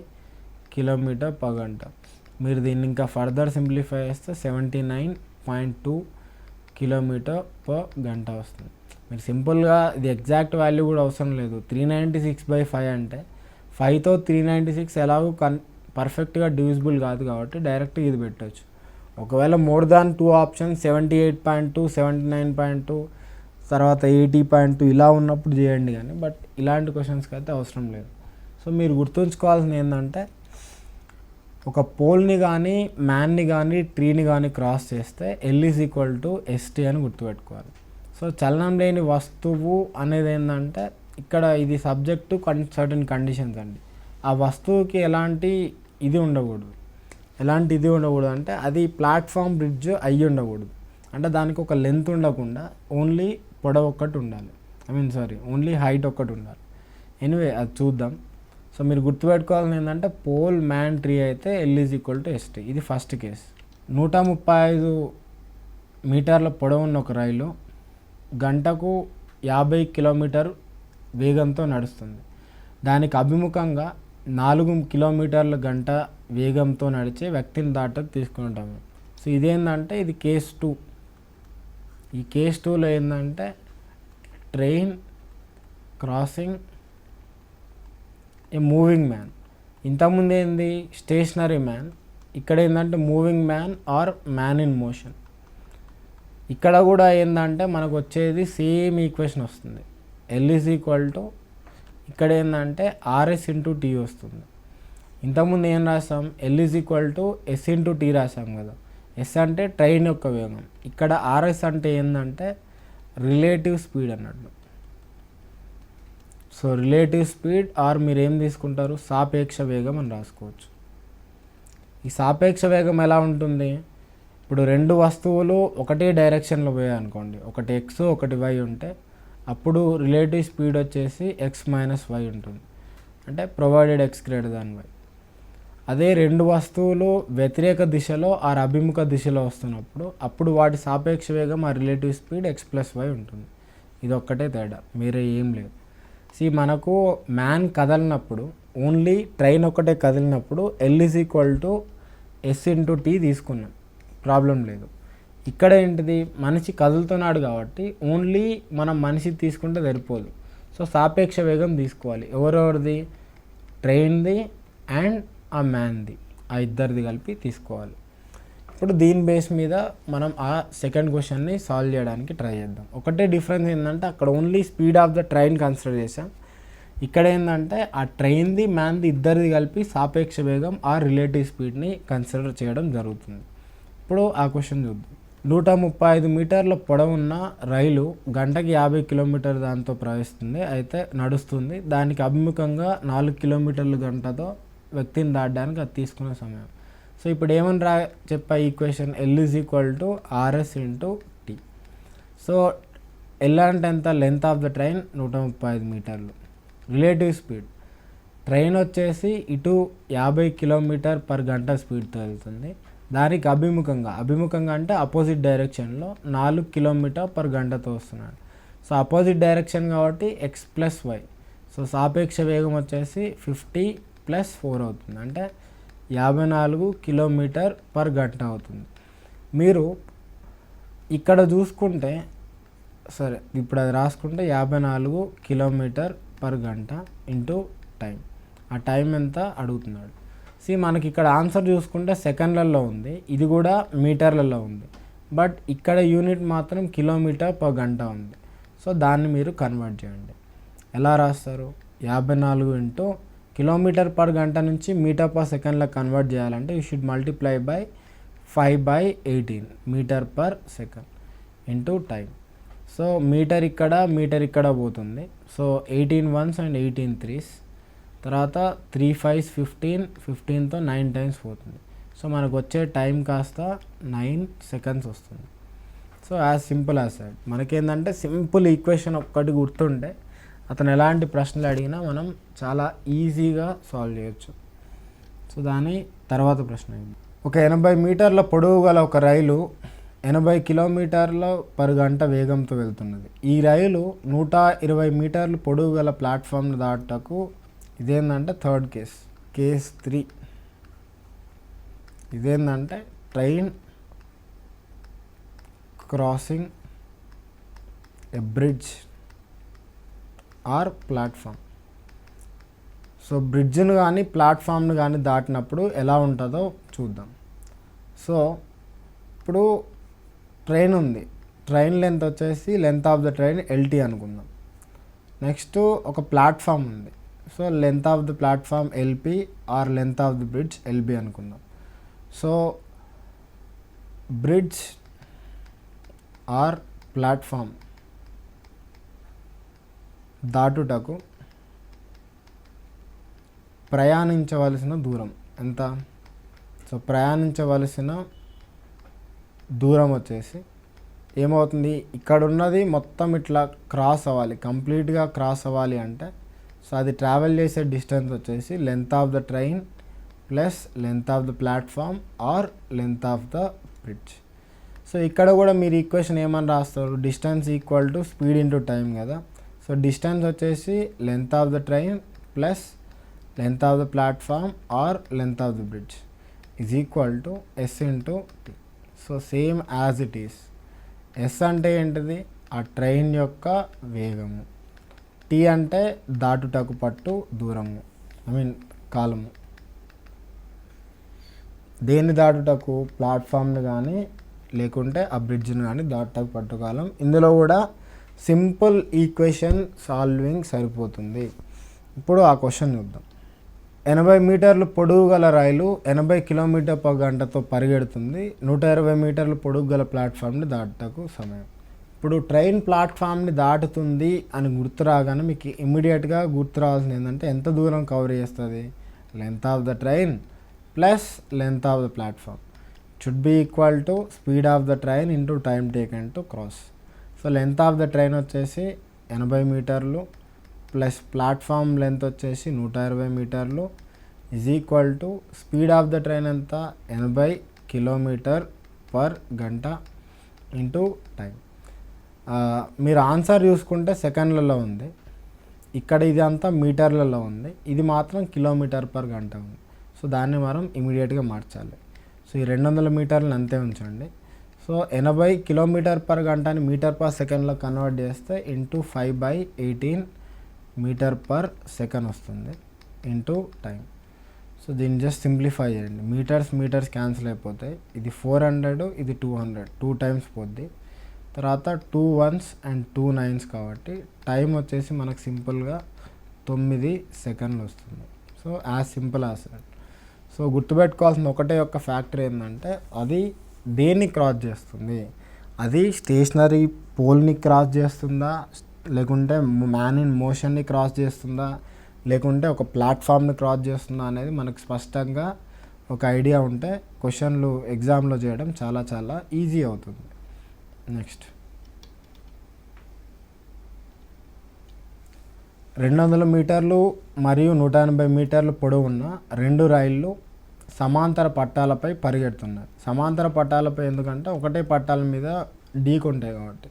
కిలోమీటర్ పర్ గంట. మీరు దీన్ని ఇంకా ఫర్దర్ సింప్లిఫై చేస్తే 79.2 కిలోమీటర్ పర్ గంట వస్తుంది. మీరు సింపుల్గా ఇది ఎగ్జాక్ట్ వాల్యూ కూడా అవసరం లేదు. 396/5 అంటే 5తో 396 ఎలాగో పర్ఫెక్ట్గా డివిజిబుల్ కాదు కాబట్టి డైరెక్ట్గా ఇది పెట్టవచ్చు. ఒకవేళ మోర్ దాన్ 2 ఆప్షన్ 78.2 79.2 తర్వాత 80.2 ఇలా ఉన్నప్పుడు చేయండి కానీ, బట్ ఇలాంటి క్వశ్చన్స్కి అయితే అవసరం లేదు. సో మీరు గుర్తుంచుకోవాల్సింది ఏంటంటే, ఒక పోల్ని కానీ మ్యాన్ని కానీ ట్రీని కానీ క్రాస్ చేస్తే L is equal to ST అని గుర్తుపెట్టుకోవాలి. సో చలనం లేని వస్తువు అనేది ఏంటంటే, ఇక్కడ ఇది సబ్జెక్టు సర్టన్ కండిషన్స్ అండి. ఆ వస్తువుకి ఎలాంటి ఇది ఉండకూడదు అంటే అది ప్లాట్ఫామ్ బ్రిడ్జ్ అయ్యి ఉండకూడదు. అంటే దానికి ఒక లెంత్ ఉండకుండా ఓన్లీ పొడవు ఒక్కటి ఉండాలి, ఓన్లీ హైట్ ఒక్కటి ఉండాలి. ఎనీవే అది చూద్దాం. సో మీరు గుర్తుపెట్టుకోవాల్సింది ఏంటంటే, పోల్ మ్యాన్ ట్రీ అయితే L is equal to ST. ఇది ఫస్ట్ కేసు. 135 మీటర్ల పొడవు ఉన్న ఒక రైలు గంటకు 50 కిలోమీటర్ వేగంతో నడుస్తుంది. దానికి అభిముఖంగా 4 కిలోమీటర్ల గంట వేగంతో నడిచే వ్యక్తిని దాటకు తీసుకుంటాము. సో ఇదేంటంటే ఇది కేస్ 2. ఈ కేస్ 2లో ఏంటంటే train crossing a moving man. ఇంతకుముందు ఏంది? Stationary man. ఇక్కడ ఏంటంటే moving man or man in motion. ఇక్కడ కూడా ఏంటంటే మనకు వచ్చేది సేమ్ ఈక్వేషన్ వస్తుంది. ఎల్ ఈజ్ ఈక్వల్ టు ఇక్కడ ఏంటంటే ఆర్ఎస్ ఇంటూ టీ వస్తుంది. ఇంతకుముందు ఏం రాసాం? L is equal to S into T రాసాం కదా. ఎస్ అంటే ట్రైన్ యొక్క వేగం. ఇక్కడ ఆర్ఎస్ అంటే ఏంటంటే రిలేటివ్ స్పీడ్ అన్నట్టు. సో రిలేటివ్ స్పీడ్ ఆర్ మీరు ఏం తీసుకుంటారు, సాపేక్ష వేగం అని రాసుకోవచ్చు. ఈ సాపేక్ష వేగం ఎలా ఉంటుంది, ఇప్పుడు రెండు వస్తువులు ఒకటే డైరెక్షన్లో పోయాయి అనుకోండి, ఒకటి ఎక్స్ ఒకటి వై ఉంటే అప్పుడు రిలేటివ్ స్పీడ్ వచ్చేసి ఎక్స్ మైనస్ వై ఉంటుంది, అంటే provided x greater than y. అదే రెండు వస్తువులు వ్యతిరేక దిశలో ఆర్ అభిముఖ దిశలో వస్తున్నప్పుడు అప్పుడు వాటి సాపేక్ష వేగం ఆ relative speed x plus y ఉంటుంది. ఇది ఒక్కటే తేడా, మీరే ఏం లేదు. మనకు మ్యాన్ కదలినప్పుడు ఓన్లీ ట్రైన్ ఒకటే కదిలినప్పుడు L is equal to S into T తీసుకున్నాం, ప్రాబ్లం లేదు. ఇక్కడ ఏంటిది, మనిషి కదులుతున్నాడు కాబట్టి ఓన్లీ మనం మనిషి తీసుకుంటే సరిపోదు. సో సాపేక్ష వేగం తీసుకోవాలి, ఎవరెవరిది, ట్రైన్ది అండ్ ఆ మ్యాన్ది, ఆ ఇద్దరిది కలిపి తీసుకోవాలి. ఇప్పుడు దీని బేస్ మీద మనం ఆ సెకండ్ క్వశ్చన్ని సాల్వ్ చేయడానికి ట్రై చేద్దాం. ఒకటే డిఫరెన్స్ ఏంటంటే అక్కడ only speed of the train consider చేసాం, ఇక్కడ ఏంటంటే ఆ ట్రైన్ది మ్యాన్ది ఇద్దరిది కలిపి సాపేక్ష వేగం ఆ రిలేటివ్ స్పీడ్ని కన్సిడర్ చేయడం జరుగుతుంది. ఇప్పుడు ఆ క్వశ్చన్ చూద్దాం. 135 మీటర్ల పొడవున్న రైలు గంటకి 50 కిలోమీటర్ దాంతో ప్రవహిస్తుంది, అయితే నడుస్తుంది. దానికి అభిముఖంగా 4 కిలోమీటర్ల గంటతో వ్యక్తిని దాటడానికి అది తీసుకునే సమయం. సో ఇప్పుడు ఏమని చెప్పా equation, L is equal to RS into T. So L అంటే ఎంత, లెంత్ ఆఫ్ ద ట్రైన్ 135 మీటర్లు. రిలేటివ్ స్పీడ్, ట్రైన్ వచ్చేసి ఇటు 50 కిలోమీటర్ పర్ గంట స్పీడ్తో వెళ్తుంది, దానికి అభిముఖంగా అంటే అపోజిట్ డైరెక్షన్లో 4 కిలోమీటర్ పర్ గంటతో వస్తున్నాడు. సో అపోజిట్ డైరెక్షన్ కాబట్టి ఎక్స్ ప్లస్ వై. సో సాపేక్ష వేగం వచ్చేసి 50 + 4 అవుతుంది, అంటే 54 కిలోమీటర్ పర్ గంట అవుతుంది. మీరు ఇక్కడ చూసుకుంటే, సరే ఇప్పుడు అది రాసుకుంటే 54 కిలోమీటర్ పర్ గంట ఇంటూ టైం, ఆ టైం ఎంత అడుగుతున్నాడు. మనకి ఇక్కడ ఆన్సర్ చూసుకుంటే సెకండ్లలో ఉంది, ఇది కూడా మీటర్లలో ఉంది, బట్ ఇక్కడ యూనిట్ మాత్రం కిలోమీటర్ పర్ గంట ఉంది. సో దాన్ని మీరు కన్వర్ట్ చేయండి. ఎలా రాస్తారు, 54 ఇంటూ కిలోమీటర్ పర్ గంట నుంచి మీటర్ పర్ సెకండ్లో కన్వర్ట్ చేయాలంటే you should multiply by 5/18 metre per second into time. So metre ఇక్కడ పోతుంది. సో 18 1s అండ్ 18 3s, తర్వాత 3 5s 15, 15తో 9 టైమ్స్ పోతుంది. సో మనకు వచ్చే టైం కాస్త 9 సెకండ్స్ వస్తుంది. So as simple as that. మనకేంటంటే సింపుల్ ఈక్వేషన్ ఒక్కటి గుర్తుంటే అతను ఎలాంటి ప్రశ్నలు అడిగినా మనం చాలా ఈజీగా సాల్వ్ చేయొచ్చు. సో దాని తర్వాత ప్రశ్న ఏంటి, ఒక 80 మీటర్ల పొడవు గల ఒక రైలు 80 కిలోమీటర్ల పర్ గంట వేగంతో వెళ్తున్నది. ఈ రైలు 120 మీటర్లు పొడవు గల ప్లాట్ఫామ్ను దాటకు, ఇదేంటంటే థర్డ్ కేస్ 3. ఇదేంటంటే train crossing a bridge or platform. So బ్రిడ్జ్ను కానీ ప్లాట్ఫామ్ను కానీ దాటినప్పుడు ఎలా ఉంటుందో చూద్దాం. సో ఇప్పుడు ట్రైన్ ఉంది, ట్రైన్ లెంత్ వచ్చేసి length of the train LT అనుకుందాం. నెక్స్ట్ ఒక ప్లాట్ఫామ్ ఉంది, so length of the platform LP or length of the bridge LB అనుకుందాం. సో బ్రిడ్జ్ ఆర్ ప్లాట్ఫామ్ దాటుటకు ప్రయాణించవలసిన దూరం ఎంత, సో ప్రయాణించవలసిన దూరం వచ్చేసి ఏమవుతుంది, ఇక్కడ ఉన్నది మొత్తం ఇట్లా క్రాస్ అవ్వాలి, కంప్లీట్గా క్రాస్ అవ్వాలి అంటే సో అది ట్రావెల్ చేసే డిస్టెన్స్ వచ్చేసి length of the train plus length of the platform or length of the bridge. So ఇక్కడ కూడా మీరు ఈక్వేషన్ ఏమని రాస్తారు, distance equal to speed into time కదా. సో డిస్టెన్స్ వచ్చేసి length of the train plus length of the platform or length of the bridge is equal to S into T. So same as it is. S అంటే ఏంటిది, ఆ train యొక్క వేగము, tea అంటే దాటుటకు పట్టు దూరము, కాలము. దేన్ని దాటుటకు, ప్లాట్ఫామ్ని కానీ లేకుంటే ఆ బ్రిడ్జ్ని కానీ దాటుటకు పట్టు కాలం. ఇందులో కూడా సింపుల్ ఈక్వేషన్ సాల్వింగ్ సరిపోతుంది. ఇప్పుడు ఆ క్వశ్చన్ చూద్దాం. 80 మీటర్లు పొడవు గల రైలు 80 కిలోమీటర్ పర్ గంటతో పరిగెడుతుంది. 120 మీటర్లు పొడవు గల ప్లాట్ఫామ్ని దాటుటకు సమయం. ఇప్పుడు ట్రైన్ ప్లాట్ఫామ్ని దాటుతుంది అని గుర్తు రాగానే మీకు ఇమ్మీడియట్గా గుర్తు రావాల్సింది ఏంటంటే ఎంత దూరం కవర్ చేస్తుంది, length of the train plus length of the platform should be equal to speed of the train into time taken to cross. So length of the train వచ్చేసి 80 మీటర్లు ప్లస్ ప్లాట్ఫామ్ లెంత్ వచ్చేసి 120 మీటర్లు is equal to speed of the train ఎంత 80 kilometre per గంట into time. మీరు answer చూసుకుంటే సెకండ్లలో ఉంది, ఇక్కడ ఇది అంతా మీటర్లలో ఉంది, ఇది మాత్రం కిలోమీటర్ పర్ గంట ఉంది. సో దాన్ని మనం ఇమీడియట్గా మార్చాలి. సో ఈ 200 మీటర్లను అంతే ఉంచండి. సో 80 కిలోమీటర్ పర్ గంటని మీటర్ పర్ సెకండ్లో కన్వర్ట్ చేస్తే ఇంటూ 5/18 మీటర్ పర్ సెకండ్ వస్తుంది ఇంటూ టైం. సో దీన్ని జస్ట్ సింప్లిఫై చేయండి. మీటర్స్ క్యాన్సిల్ అయిపోతాయి. ఇది 400, ఇది 200, 2 టైమ్స్ పోద్ది. తర్వాత 2 1s అండ్ 2 9s కాబట్టి టైం వచ్చేసి మనకు సింపుల్గా 9 సెకండ్లు వస్తుంది. So as simple as that. So గుర్తుపెట్టుకోవాల్సిన ఒకటే యొక్క ఫ్యాక్టర్ ఏంటంటే అది దేన్ని క్రాస్ చేస్తుంది, అది స్టేషనరీ పోల్ని క్రాస్ చేస్తుందా, లేకుంటే మ్యాన్ ఇన్ మోషన్ని క్రాస్ చేస్తుందా, లేకుంటే ఒక ప్లాట్ఫామ్ని క్రాస్ చేస్తుందా అనేది మనకు స్పష్టంగా ఒక ఐడియా ఉంటే క్వశ్చన్లు ఎగ్జామ్లో చేయడం చాలా చాలా ఈజీ అవుతుంది. నెక్స్ట్ 200 మీటర్లు మరియు 180 మీటర్లు పొడవు ఉన్న 2 రైళ్ళు సమాంతర పట్టాలపై పరిగెడుతున్నాయి. సమాంతర పట్టాలపై ఎందుకంటే ఒకటే పట్టాల మీద ఢీకొంటాయి కాబట్టి.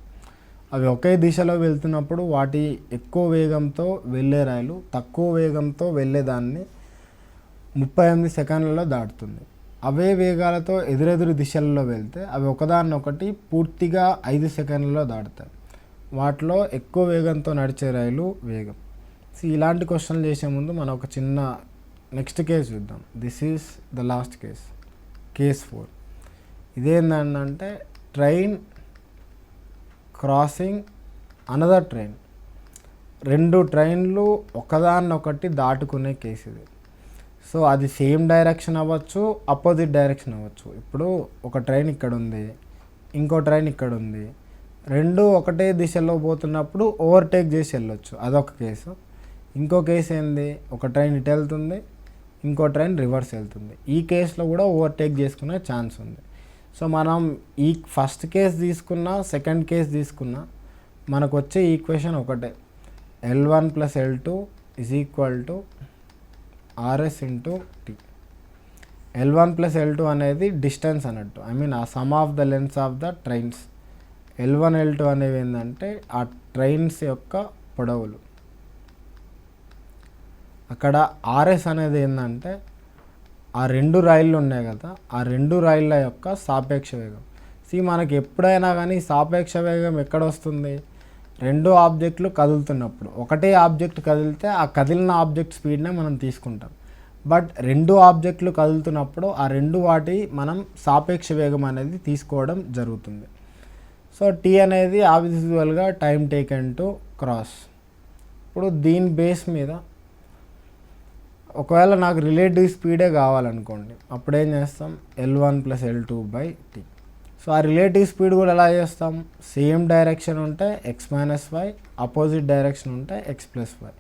అవి ఒకే దిశలో వెళ్తున్నప్పుడు వాటి ఎక్కువ వేగంతో వెళ్ళే రైలు తక్కువ వేగంతో వెళ్ళేదాన్ని 38 సెకండ్లలో దాటుతుంది. అవే వేగాలతో ఎదురెదురు దిశలలో వెళ్తే అవి ఒకదాన్నొకటి పూర్తిగా 5 సెకండ్లలో దాటుతాయి. వాటిలో ఎక్కువ వేగంతో నడిచే రైలు వేగం. సో ఇలాంటి క్వశ్చన్లు చేసే ముందు మనం ఒక చిన్న నెక్స్ట్ కేసు చూద్దాం. This is the last case, case 4. ఇదేంటంటే ట్రైన్ క్రాసింగ్ అనదర్ ట్రైన్. 2 ట్రైన్లు ఒకదాన్నొకటి దాటుకునే కేసు ఇది. సో అది సేమ్ డైరెక్షన్ అవ్వచ్చు, అపోజిట్ డైరెక్షన్ అవ్వచ్చు. ఇప్పుడు ఒక ట్రైన్ ఇక్కడ ఉంది, ఇంకో ట్రైన్ ఇక్కడ ఉంది, 2 ఒకటే దిశలో పోతున్నప్పుడు ఓవర్టేక్ చేసి వెళ్ళొచ్చు, అదొక కేసు. ఇంకో కేసు ఏంది, ఒక ట్రైన్ ఇటు వెళ్తుంది, ఇంకో ట్రైన్ రివర్స్ వెళ్తుంది. ఈ కేసులో కూడా ఓవర్టేక్ చేసుకునే ఛాన్స్ ఉంది. సో మనం ఈ ఫస్ట్ కేసు తీసుకున్నా సెకండ్ కేసు తీసుకున్నా మనకు వచ్చే ఈక్వేషన్ ఒకటే, L1 + L2 = RS × T. L1 + L2 అనేది డిస్టెన్స్ అన్నట్టు, ఐ మీన్ ఆ some of the lens of the trains. L1 L2 అనేవి ఏంటంటే ఆ ట్రైన్స్ యొక్క పొడవులు. అక్కడ RS అనేది ఏంటంటే ఆ 2 రైళ్ళు ఉన్నాయి కదా, ఆ 2 రైళ్ళ యొక్క సాపేక్ష వేగం. మనకి ఎప్పుడైనా కానీ సాపేక్ష వేగం ఎక్కడ వస్తుంది, 2 ఆబ్జెక్టులు కదులుతున్నప్పుడు. ఒకటే ఆబ్జెక్ట్ కదిలితే ఆ కదిలిన ఆబ్జెక్ట్ స్పీడ్నే మనం తీసుకుంటాం. బట్ 2 ఆబ్జెక్టులు కదులుతున్నప్పుడు ఆ 2 వాటి మనం సాపేక్ష వేగం అనేది తీసుకోవడం జరుగుతుంది. సో T అనేది ఆబ్వియస్గా టైం టేకెన్ టు క్రాస్. ఇప్పుడు దీని బేస్ మీద ఒకవేళ నాకు రిలేటివ్ స్పీడే కావాలనుకోండి, అప్పుడేం చేస్తాం, L1 + L2/T. సో ఆ రిలేటివ్ స్పీడ్ కూడా ఎలా చేస్తాం, సేమ్ డైరెక్షన్ ఉంటే x-y, అపోజిట్ డైరెక్షన్ ఉంటే x+y.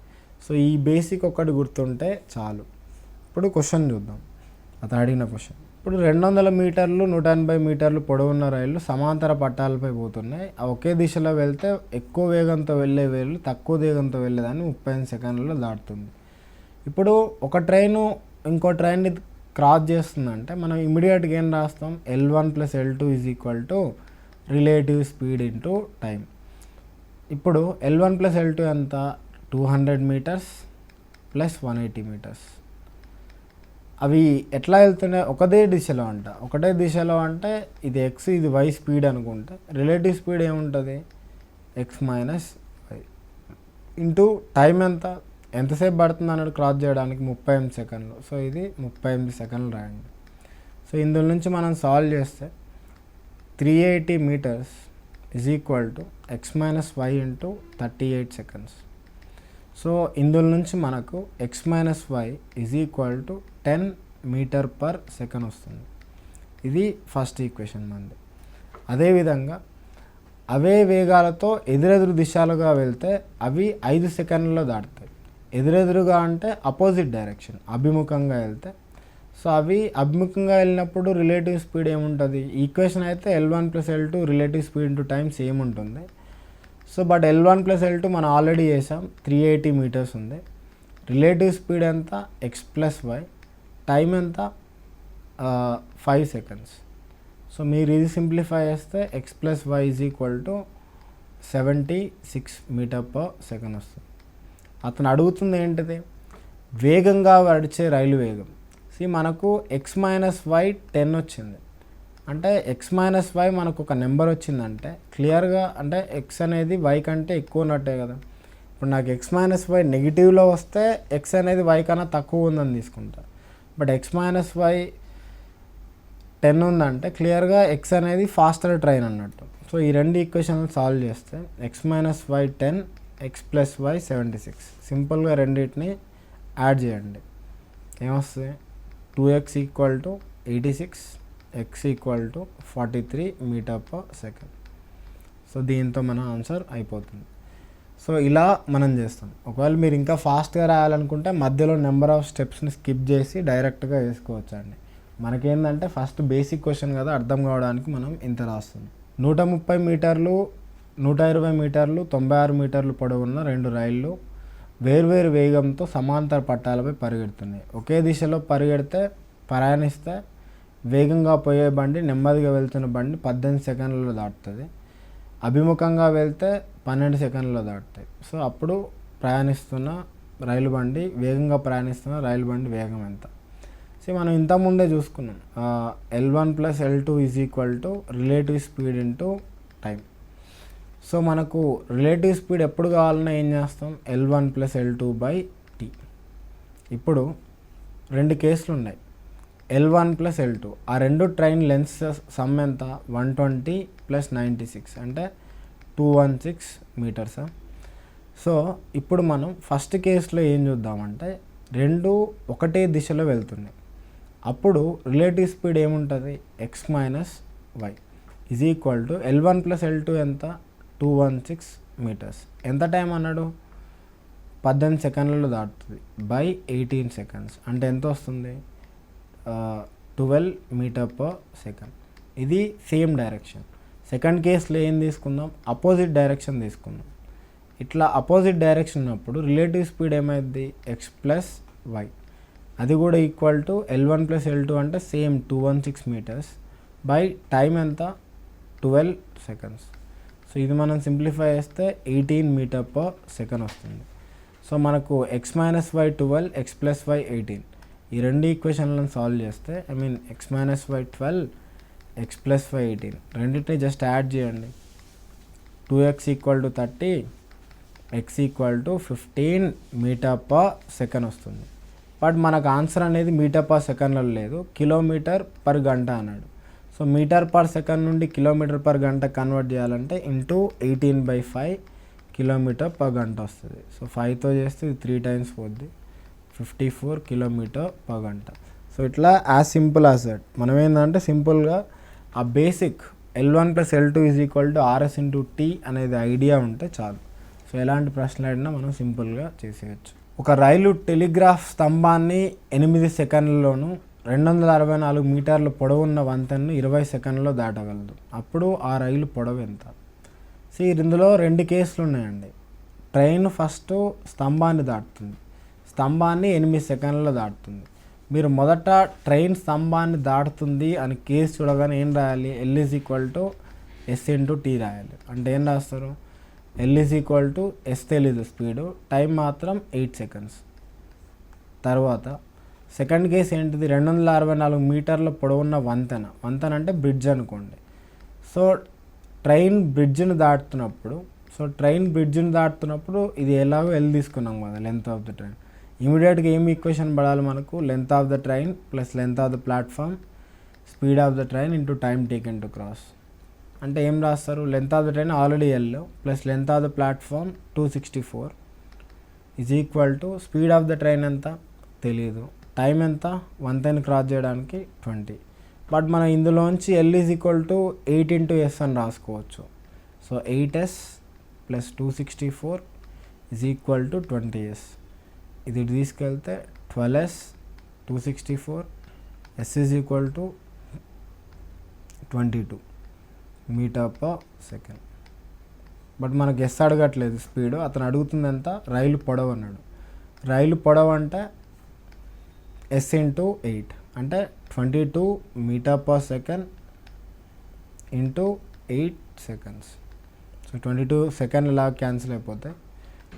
సో ఈ బేసిక్ ఒకటి గుర్తుంటే చాలు. ఇప్పుడు క్వశ్చన్ చూద్దాం, అతను అడిగిన క్వశ్చన్. ఇప్పుడు 200 మీటర్లు 180 మీటర్లు పొడవున్న రైళ్ళు సమాంతర పట్టాలపై పోతున్నాయి. ఒకే దిశలో వెళ్తే ఎక్కువ వేగంతో వెళ్ళే రైలు తక్కువ వేగంతో వెళ్ళేదాన్ని 35 సెకండ్లలో దాటుతుంది. ఇప్పుడు ఒక ట్రైను ఇంకో ట్రైన్ని క్రాస్ చేస్తుందంటే మనం ఇమీడియట్గా ఏం రాస్తాం, L1 + L2 = relative speed into time. ఇప్పుడు L1 + L2 ఎంత, 200 మీటర్స్ + 180 మీటర్స్. అవి ఎట్లా వెళ్తున్నాయి, ఒకటే దిశలో అంటే ఇది x ఇది y స్పీడ్ అనుకుంటే రిలేటివ్ స్పీడ్ ఏముంటుంది, x-y ఇంటూ టైం ఎంతసేపు పడుతుంది అన్నట్టు క్రాస్ చేయడానికి 38 సెకండ్లు. సో ఇది 38 సెకండ్లు రాయండి. సో ఇందులో నుంచి మనం సాల్వ్ చేస్తే 380 మీటర్స్ = x-y × 38 సెకండ్స్. సో ఇందులో నుంచి మనకు x-y = 10 మీటర్ పర్ సెకండ్ వస్తుంది. ఇది ఫస్ట్ ఈక్వేషన్ మంది. అదేవిధంగా అవే వేగాలతో ఎదురెదురు దిశలుగా వెళ్తే అవి 5 సెకండ్లలో దాటుతాయి. ఎదురెదురుగా అంటే అపోజిట్ డైరెక్షన్, అభిముఖంగా వెళ్తే. సో అవి అభిముఖంగా వెళ్ళినప్పుడు రిలేటివ్ స్పీడ్ ఏముంటుంది? ఈక్వేషన్ అయితే L1 + L2 relative speed into time same ఉంటుంది. సో బట్ L1 + L2 మనం ఆల్రెడీ చేసాం, 380 మీటర్స్ ఉంది. రిలేటివ్ స్పీడ్ ఎంత? x + y. టైం ఎంత? 5 సెకండ్స్. సో మీరు ఇది సింప్లిఫై చేస్తే x + y = 76 మీటర్/సెకండ్ వస్తుంది. అతను అడుగుతుంది ఏంటిది? వేగంగా నడిచే రైలు వేగం. మనకు x - y 10 వచ్చింది అంటే x - y మనకు ఒక నెంబర్ వచ్చిందంటే క్లియర్గా అంటే x అనేది y కంటే ఎక్కువ ఉన్నట్టే కదా. ఇప్పుడు నాకు x - y నెగిటివ్లో వస్తే x అనేది y కన్నా తక్కువ ఉందని తీసుకుంటా. బట్ x - y 10 ఉందంటే క్లియర్గా x అనేది ఫాస్టర్ ట్రైన్ అన్నట్టు. సో ఈ రెండు ఈక్వేషన్లు సాల్వ్ చేస్తే x - y 10, x + y 76. సింపుల్గా రెండింటిని యాడ్ చేయండి. ఏమొస్తుంది? 2x = 86, x = 43 మీటర్/సెకండ్. సో దీంతో మన ఆన్సర్ అయిపోతుంది. సో ఇలా మనం చేస్తాం. ఒకవేళ మీరు ఇంకా ఫాస్ట్గా రాయాలనుకుంటే మధ్యలో నెంబర్ ఆఫ్ స్టెప్స్ని స్కిప్ చేసి డైరెక్ట్గా వేసుకోవచ్చు అండి. మనకేంటంటే ఫస్ట్ బేసిక్ క్వశ్చన్ కదా, అర్థం కావడానికి మనం ఇంత రాస్తున్నాం. 130 మీటర్లు, 120 మీటర్లు, 96 మీటర్లు పొడవున్న రెండు రైళ్ళు వేర్వేరు వేగంతో సమాంతర పట్టాలపై పరిగెడుతున్నాయి. ఒకే దిశలో ప్రయాణిస్తే వేగంగా పోయే బండి నెమ్మదిగా వెళ్తున్న బండి 18 సెకండ్లలో దాటుతుంది. అభిముఖంగా వెళ్తే 12 సెకండ్లలో దాటుతాయి. సో అప్పుడు వేగంగా ప్రయాణిస్తున్న రైలు బండి వేగం ఎంత? సో మనం ఇంతకుముందే చూసుకున్నాం, L1 + L2 = relative speed into time. So మనకు రిలేటివ్ స్పీడ్ ఎప్పుడు కావాలన్నా ఏం చేస్తాం? L1 + L2/t. ఇప్పుడు రెండు కేసులు ఉన్నాయి, L1 + L2. ఆ రెండు ట్రైన్ లెన్స్ సమ్ ఎంత? 120 + 96 అంటే 216 మీటర్స్. సో ఇప్పుడు మనం ఫస్ట్ కేసులో ఏం చూద్దామంటే రెండు ఒకటే దిశలో వెళ్తున్నాయి. అప్పుడు రిలేటివ్ స్పీడ్ ఏముంటుంది? x - y = L1 + L2 ఎంత? 216 మీటర్స్. ఎంత టైం అన్నాడు? 18 సెకండ్లలో దాటుతుంది బై 18 సెకండ్స్ అంటే ఎంత వస్తుంది? 12 మీటర్/సెకండ్. ఇది సేమ్ డైరెక్షన్. సెకండ్ కేసులో ఏం తీసుకుందాం? అపోజిట్ డైరెక్షన్ తీసుకుందాం. ఇట్లా అపోజిట్ డైరెక్షన్ ఉన్నప్పుడు రిలేటివ్ స్పీడ్ ఏమైంది? x + y. అది కూడా L1 + L2 అంటే సేమ్ 216 మీటర్స్ బై టైం ఎంత? 12 సెకండ్స్. సో ఇది మనం సింప్లిఫై చేస్తే 18 మీటర్/సెకండ్ వస్తుంది. సో మనకు x - y 12, x + y 18. ఈ రెండు ఈక్వేషన్లను సాల్వ్ చేస్తే x - y 12, x + y 18 రెండింటిని జస్ట్ యాడ్ చేయండి. 2x = 30, x = 15 మీటర్/సెకండ్ వస్తుంది. బట్ మనకు ఆన్సర్ అనేది మీటర్/సెకండ్లో లేదు, కిలోమీటర్/గంట అన్నాడు. సో మీటర్/సెకండ్ నుండి కిలోమీటర్/గంట కన్వర్ట్ చేయాలంటే ఇంటూ 18/5 కిలోమీటర్/గంట వస్తుంది. సో 5తో చేస్తే ఇది 3 టైమ్స్ పోద్ది, 54 కిలోమీటర్/గంట. సో ఇట్లా యాజ్ సింపుల్ యాజ్ దట్. మనం ఏంటంటే సింపుల్గా ఆ basic L1 + L2 = RS × T అనేది ఐడియా ఉంటే చాలు. సో ఎలాంటి ప్రశ్నలు అడిగినా మనం సింపుల్గా చేసేయచ్చు. ఒక రైలు టెలిగ్రాఫ్ స్తంభాన్ని 8 సెకండ్లలోనూ 264 మీటర్ల పొడవున్న వంతెనను 20 సెకండ్లలో దాటగలదు. అప్పుడు ఆ రైలు పొడవు ఎంత? సో ఇందులో రెండు కేసులు ఉన్నాయండి. ట్రైన్ ఫస్ట్ స్తంభాన్ని దాటుతుంది, స్తంభాన్ని 8 సెకండ్లలో దాటుతుంది. మీరు మొదట ట్రైన్ స్తంభాన్ని దాటుతుంది అని కేసు చూడగానే ఏం రాయాలి? L = S × T రాయాలి. అంటే ఏం రాస్తారు? L = S తెలీదు స్పీడు, టైం మాత్రం 8 సెకండ్స్. తర్వాత సెకండ్ కేసు ఏంటిది? 264 మీటర్ల పొడవున్న వంతెన అంటే బ్రిడ్జ్ అనుకోండి. సో ట్రైన్ బ్రిడ్జ్ని దాటుతున్నప్పుడు ఇది ఎలాగో L తీసుకున్నాం కదా, లెంత్ ఆఫ్ ద ట్రైన్. ఇమీడియట్గా ఏం ఈక్వేషన్ పడాలి మనకు? Length of the train plus length of the platform speed of the train into time taken to cross. అంటే ఏం రాస్తారు? Length of the train already L plus length of the platform 264 = speed of the train ఎంత తెలియదు, time ఎంత వంతెన cross చేయడానికి 20. But మనం ఇందులోంచి L = 8 × S అని రాసుకోవచ్చు. So 8s plus 264 is equal to 20s. ఇది తీసుకెళ్తే 12s 264 s is equal to 22 metre per second. But మనకు ఎస్ అడగట్లేదు స్పీడ్, అతను అడుగుతుంది ఎంత, రైలు పొడవు అన్నాడు. రైలు పొడవు అంటే ఎస్ ఇంటూ 8 అంటే 22 metre per second into 8 seconds. So 22 second ఇలా క్యాన్సిల్ అయిపోతాయి.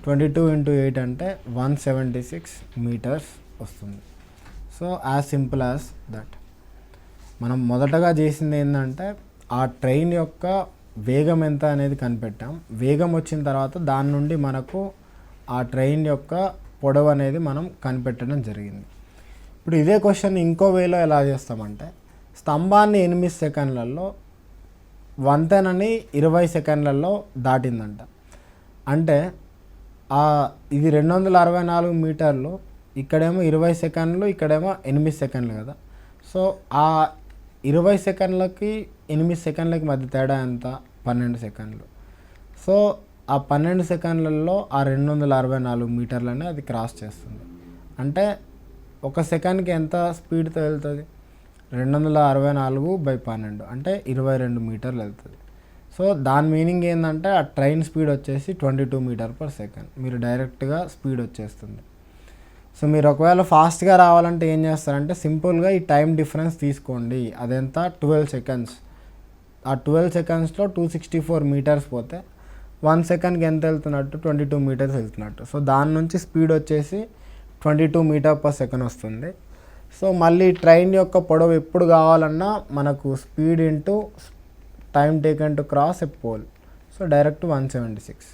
22 ఇంటూ 8 అంటే 176 మీటర్స్ వస్తుంది. So as simple as that. మనం మొదటగా చేసింది ఏంటంటే ఆ ట్రైన్ యొక్క వేగం ఎంత అనేది కనిపెట్టాం. వేగం వచ్చిన తర్వాత దాని నుండి మనకు ఆ ట్రైన్ యొక్క పొడవు అనేది మనం కనిపెట్టడం జరిగింది. ఇప్పుడు ఇదే క్వశ్చన్ ఇంకో వేలో ఎలా చేస్తామంటే, స్తంభాన్ని 8 సెకండ్లలో వంతెనని 20 సెకండ్లలో దాటిందంట. అంటే ఇది 264 మీటర్లు, ఇక్కడేమో 20 సెకండ్లు, ఇక్కడేమో 8 సెకండ్లు కదా. సో ఆ 20 సెకండ్లకి 8 సెకండ్లకి మధ్య తేడా ఎంత, 12 సెకండ్లు. సో ఆ 12 సెకండ్లలో ఆ 264 మీటర్లని అది క్రాస్ చేస్తుంది. అంటే ఒక సెకండ్కి ఎంత స్పీడ్తో వెళ్తుంది, 264/12 అంటే 22 మీటర్లు వెళ్తుంది. సో దాని మీనింగ్ ఏంటంటే ఆ ట్రైన్ స్పీడ్ వచ్చేసి 22 మీటర్ పర్ సెకండ్. మీరు డైరెక్ట్గా స్పీడ్ వచ్చేస్తుంది. సో మీరు ఒకవేళ ఫాస్ట్గా రావాలంటే ఏం చేస్తారంటే సింపుల్గా ఈ టైం డిఫరెన్స్ తీసుకోండి. అదెంత, 12 సెకండ్స్. ఆ 12 సెకండ్స్లో 264 మీటర్స్ పోతే 1 సెకండ్కి ఎంత వెళ్తున్నట్టు, 22 మీటర్స్ వెళ్తున్నట్టు. సో దాని నుంచి స్పీడ్ వచ్చేసి 22 మీటర్ పర్ సెకండ్ వస్తుంది. సో మళ్ళీ ట్రైన్ యొక్క పొడవు ఎప్పుడు కావాలన్నా మనకు speed into time taken to cross a pole. So direct 176.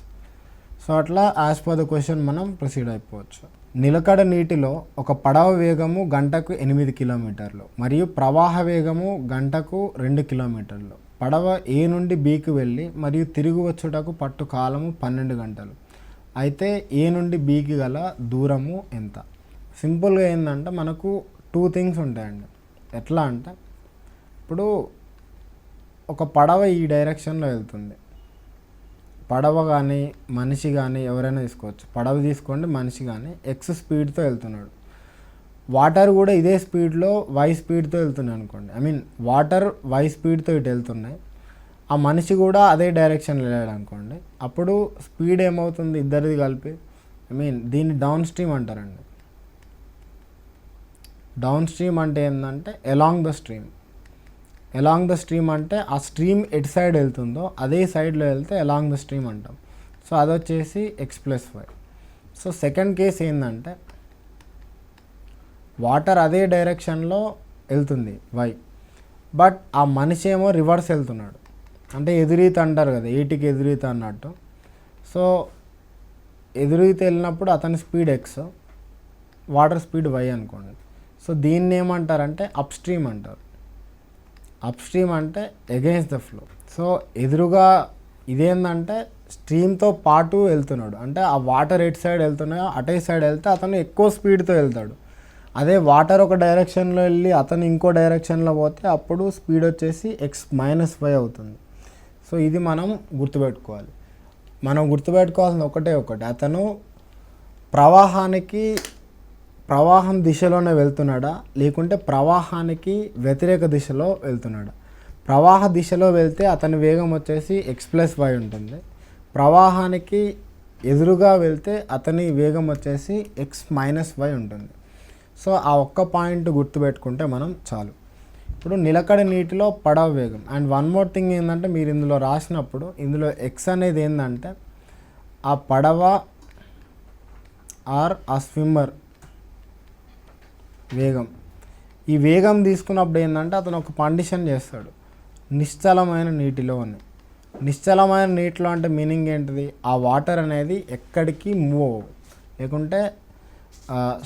So అట్లా యాజ్ పర్ ద క్వశ్చన్ మనం ప్రొసీడ్ అయిపోవచ్చు. నిలకడ నీటిలో ఒక పడవ వేగము గంటకు 8 కిలోమీటర్లు మరియు ప్రవాహ వేగము గంటకు 2 కిలోమీటర్లు. పడవ ఏ నుండి బీకి వెళ్ళి మరియు తిరిగి వచ్చుటకు పట్టు కాలము 12 గంటలు. అయితే ఏ నుండి బీకి గల దూరము ఎంత? సింపుల్గా ఏంటంటే మనకు 2 థింగ్స్ ఉంటాయండి. ఎట్లా అంటే ఇప్పుడు ఒక పడవ ఈ డైరెక్షన్లో వెళ్తుంది. పడవ కానీ మనిషి కానీ ఎవరైనా తీసుకోవచ్చు. పడవ తీసుకోండి, మనిషి కానీ ఎక్స్ స్పీడ్తో వెళ్తున్నాడు. వాటర్ కూడా ఇదే స్పీడ్లో వై స్పీడ్తో వెళ్తున్నాయి అనుకోండి. వాటర్ వై స్పీడ్తో ఇటు వెళ్తున్నాయి. ఆ మనిషి కూడా అదే డైరెక్షన్లో వెళ్ళాడు అనుకోండి. అప్పుడు స్పీడ్ ఏమవుతుంది ఇద్దరిది కలిపి, దీన్ని డౌన్ స్ట్రీమ్ అంటారండి. డౌన్ స్ట్రీమ్ అంటే ఏంటంటే along the stream. Along the stream అంటే ఆ స్ట్రీమ్ ఎటు సైడ్ వెళ్తుందో అదే సైడ్లో వెళ్తే అలాంగ్ ద స్ట్రీమ్ అంటాం. సో అది వచ్చేసి x+y. సో సెకండ్ కేస్ ఏంటంటే వాటర్ అదే డైరెక్షన్లో వెళ్తుంది y, బట్ ఆ మనిషి ఏమో రివర్స్ వెళ్తున్నాడు. అంటే ఎదురీత అంటారు కదా, ఏటికి ఎదురీత అన్నట్టు. సో ఎదురీత వెళ్ళినప్పుడు అతని speed x, water speed y అనుకోండి. సో దీన్ని ఏమంటారంటే అప్ స్ట్రీమ్ అంటారు. అప్ స్ట్రీమ్ అంటే అగెయిన్స్ట్ ద ఫ్లో. సో ఎదురుగా ఇదేంటంటే స్ట్రీమ్తో పాటు వెళ్తున్నాడు. అంటే ఆ వాటర్ ఎటు సైడ్ వెళ్తున్నాయో అటే సైడ్ వెళ్తే అతను ఎక్కువ స్పీడ్తో వెళ్తాడు. అదే వాటర్ ఒక డైరెక్షన్లో వెళ్ళి అతను ఇంకో డైరెక్షన్లో పోతే అప్పుడు స్పీడ్ వచ్చేసి x-y అవుతుంది. సో ఇది మనం గుర్తుపెట్టుకోవాలి. మనం గుర్తుపెట్టుకోవాల్సిన ఒకటి, అతను ప్రవాహం దిశలోనే వెళ్తున్నాడా లేకుంటే ప్రవాహానికి వ్యతిరేక దిశలో వెళ్తున్నాడా? ప్రవాహ దిశలో వెళ్తే అతని వేగం వచ్చేసి x+y ఉంటుంది. ప్రవాహానికి ఎదురుగా వెళ్తే అతని వేగం వచ్చేసి x-y ఉంటుంది. సో ఆ ఒక్క పాయింట్ గుర్తుపెట్టుకుంటే మనం చాలు. ఇప్పుడు నిలకడ నీటిలో పడవ వేగం. అండ్ వన్ మోర్ థింగ్ ఏంటంటే మీరు ఇందులో రాసినప్పుడు ఇందులో x అనేది ఏంటంటే ఆ పడవ ఆర్ ఆ స్విమ్మర్ వేగం. ఈ వేగం తీసుకున్నప్పుడు ఏంటంటే అతను ఒక కండిషన్ చేస్తాడు, నిశ్చలమైన నీటిలో అని. నిశ్చలమైన నీటిలో అంటే మీనింగ్ ఏంటిది, ఆ వాటర్ అనేది ఎక్కడికి మూవ్ అవ్వవు, లేకుంటే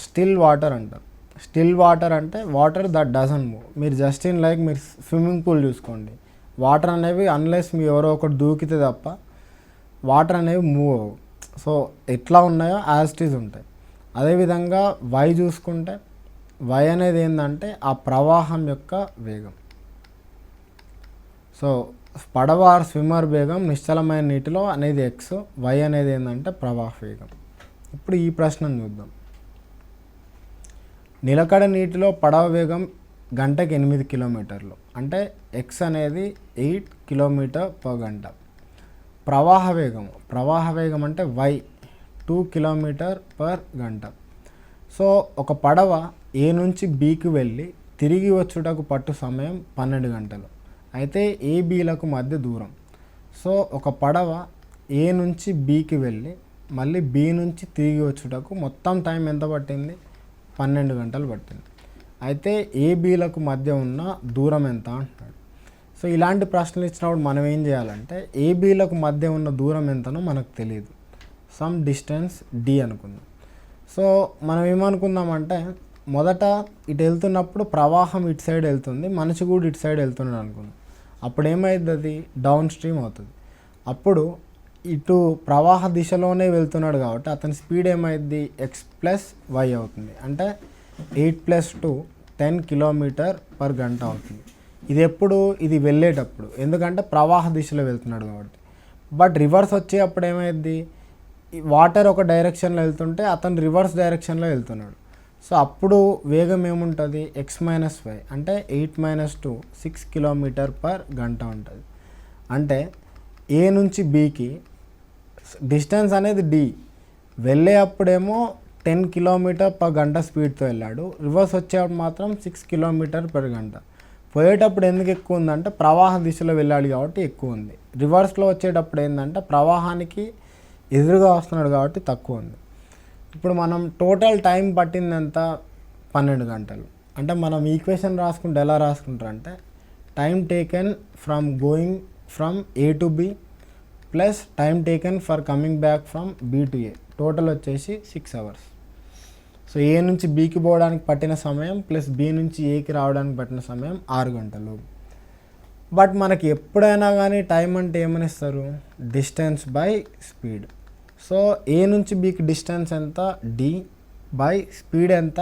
స్టిల్ వాటర్ అంటారు. స్టిల్ వాటర్ అంటే వాటర్ దట్ డజంట్ మూవ్. మీరు జస్ట్ ఇన్ లైక్ మీరు స్విమ్మింగ్ పూల్ చూసుకోండి, వాటర్ అనేవి అన్లెస్ మీ ఎవరో ఒకటి దూకితే తప్ప వాటర్ అనేవి మూవ్ అవ్వవు. సో ఎట్లా ఉన్నాయో యాజ్ ఇట్ ఈజ్ ఉంటాయి. అదేవిధంగా వై చూసుకుంటే వై అనేది ఏంటంటే ఆ ప్రవాహం యొక్క వేగం. సో పడవ ఆర్ స్విమ్మర్ వేగం నిశ్చలమైన నీటిలో అనేది ఎక్స్, వై అనేది ఏంటంటే ప్రవాహ వేగం. ఇప్పుడు ఈ ప్రశ్నను చూద్దాం. నిలకడ నీటిలో పడవ వేగం గంటకి 8 కిలోమీటర్లు, అంటే ఎక్స్ అనేది 8 కిలోమీటర్ పర్ గంట. ప్రవాహ వేగం అంటే వై 2 కిలోమీటర్ పర్ గంట. సో ఒక పడవ ఏ నుంచి బీకి వెళ్ళి తిరిగి వచ్చుటకు పట్టు సమయం 12 గంటలు. అయితే ఏ బీలకు మధ్య దూరం. సో ఒక పడవ ఏ నుంచి బీకి వెళ్ళి మళ్ళీ బీ నుంచి తిరిగి వచ్చుటకు మొత్తం టైం ఎంత పట్టింది? 12 గంటలు పట్టింది. అయితే ఏ బీలకు మధ్య ఉన్న దూరం ఎంత అంటున్నాడు. సో ఇలాంటి ప్రశ్నలు ఇచ్చినప్పుడు మనం ఏం చేయాలంటే ఏ బీలకు మధ్య ఉన్న దూరం ఎంతనో మనకు తెలియదు, సమ్ డిస్టెన్స్ డి అనుకుందాం. సో మనం ఏమనుకుందామంటే మొదట ఇటు వెళ్తున్నప్పుడు ప్రవాహం ఇటు సైడ్ వెళ్తుంది, మనిషి కూడా ఇటు సైడ్ వెళ్తున్నాడు అనుకుందాం. అప్పుడు ఏమైంది? అది డౌన్ స్ట్రీమ్ అవుతుంది. అప్పుడు ఇటు ప్రవాహ దిశలోనే వెళ్తున్నాడు కాబట్టి అతని స్పీడ్ ఏమైంది? ఎక్స్ ప్లస్ వై అవుతుంది. అంటే 8 + 2 10 కిలోమీటర్ పర్ గంట అవుతుంది. ఇది ఎప్పుడు? ఇది వెళ్ళేటప్పుడు, ఎందుకంటే ప్రవాహ దిశలో వెళ్తున్నాడు కాబట్టి. బట్ రివర్స్ వచ్చేటప్పుడు ఏమైంది? వాటర్ ఒక డైరెక్షన్లో వెళ్తుంటే అతను రివర్స్ డైరెక్షన్లో వెళ్తున్నాడు. సో అప్పుడు వేగం ఏముంటుంది? ఎక్స్ మైనస్ వై, అంటే 8 - 2 6 కిలోమీటర్ పర్ గంట ఉంటుంది. అంటే ఏ నుంచి బీకి డిస్టెన్స్ అనేది డి, వెళ్ళే అప్పుడేమో 10 కిలోమీటర్ పర్ గంట స్పీడ్తో వెళ్ళాడు, రివర్స్ వచ్చేటప్పుడు మాత్రం 6 కిలోమీటర్ పర్ గంట. పోయేటప్పుడు ఎందుకు ఎక్కువ ఉందంటే ప్రవాహ దిశలో వెళ్ళాడు కాబట్టి ఎక్కువ ఉంది. రివర్స్లో వచ్చేటప్పుడు ఏంటంటే ప్రవాహానికి ఎదురుగా వస్తున్నాడు కాబట్టి తక్కువ ఉంది. ఇప్పుడు మనం టోటల్ టైం పట్టింది ఎంత? 12 గంటలు. అంటే మనం ఈక్వేషన్ రాసుకుంటే ఎలా రాసుకుంటారంటే time taken from going from A to B plus time taken for coming back from B to A, total వచ్చేసి 6 అవర్స్. సో ఏ నుంచి బీకి పోవడానికి పట్టిన సమయం ప్లస్ బి నుంచి ఏకి రావడానికి పట్టిన సమయం 6 గంటలు. బట్ మనకి ఎప్పుడైనా కానీ టైం అంటే ఏమని ఇస్తారు? Distance by speed. సో ఏ నుంచి బీకి డిస్టెన్స్ ఎంత? డి బై స్పీడ్ ఎంత?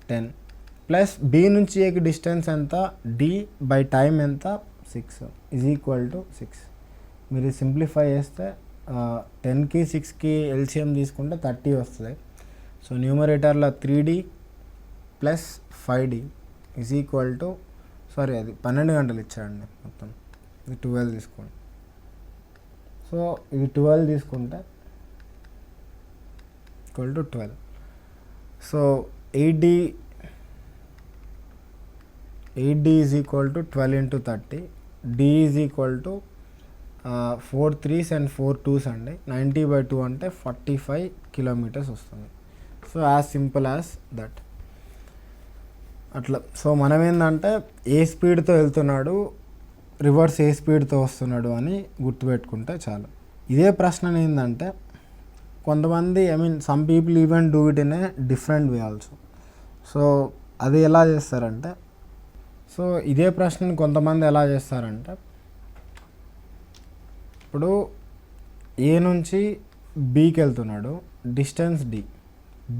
10 ప్లస్ బి నుంచి ఏకి డిస్టెన్స్ ఎంత? డి బై టైం ఎంత? 6 = 6. మీరు సింప్లిఫై చేస్తే 10కి 6కి ఎల్సిఎం తీసుకుంటే 30 వస్తుంది. సో న్యూమరేటర్లో 3D ప్లస్ 5D సారీ అది 12 గంటలు ఇచ్చాడండి మొత్తం. ఇది 12 తీసుకోండి. సో ఇది 12 తీసుకుంటే =12. So 8D = 12 × 30. D = 4 3s and 4 2s అండి. 90/2 అంటే 45 కిలోమీటర్స్ వస్తుంది. So as simple as that అట్లా. సో మనం ఏంటంటే ఏ స్పీడ్తో వెళ్తున్నాడు, రివర్స్ ఏ స్పీడ్తో వస్తున్నాడు అని గుర్తుపెట్టుకుంటే చాలు. ఇదే ప్రశ్న ఏంటంటే కొంతమంది some people even do it in a different way also. So అది ఎలా చేస్తారంటే, సో ఇదే ప్రశ్నని కొంతమంది ఎలా చేస్తారంటే ఇప్పుడు ఏ నుంచి బీకి వెళ్తున్నాడు, డిస్టెన్స్ డి.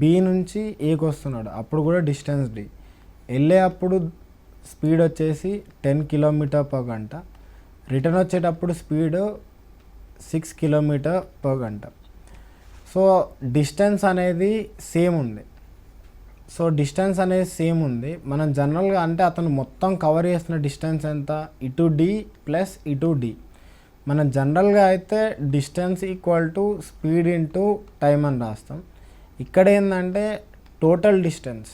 బి నుంచి ఏకి వస్తున్నాడు, అప్పుడు కూడా డిస్టెన్స్ డి. వెళ్ళే అప్పుడు స్పీడ్ వచ్చేసి 10 కిలోమీటర్ పర్ గంట, రిటర్న్ వచ్చేటప్పుడు స్పీడ్ 6 కిలోమీటర్ పర్ గంట. సో డిస్టెన్స్ అనేది సేమ్ ఉంది. మనం జనరల్గా అంటే అతను మొత్తం కవర్ చేస్తున్న డిస్టెన్స్ ఎంత? ఇటు డి ప్లస్ ఇటు డి. మనం జనరల్గా అయితే డిస్టెన్స్ = స్పీడ్ ఇంటూ టైం అని రాస్తాం. ఇక్కడ ఏంటంటే టోటల్ డిస్టెన్స్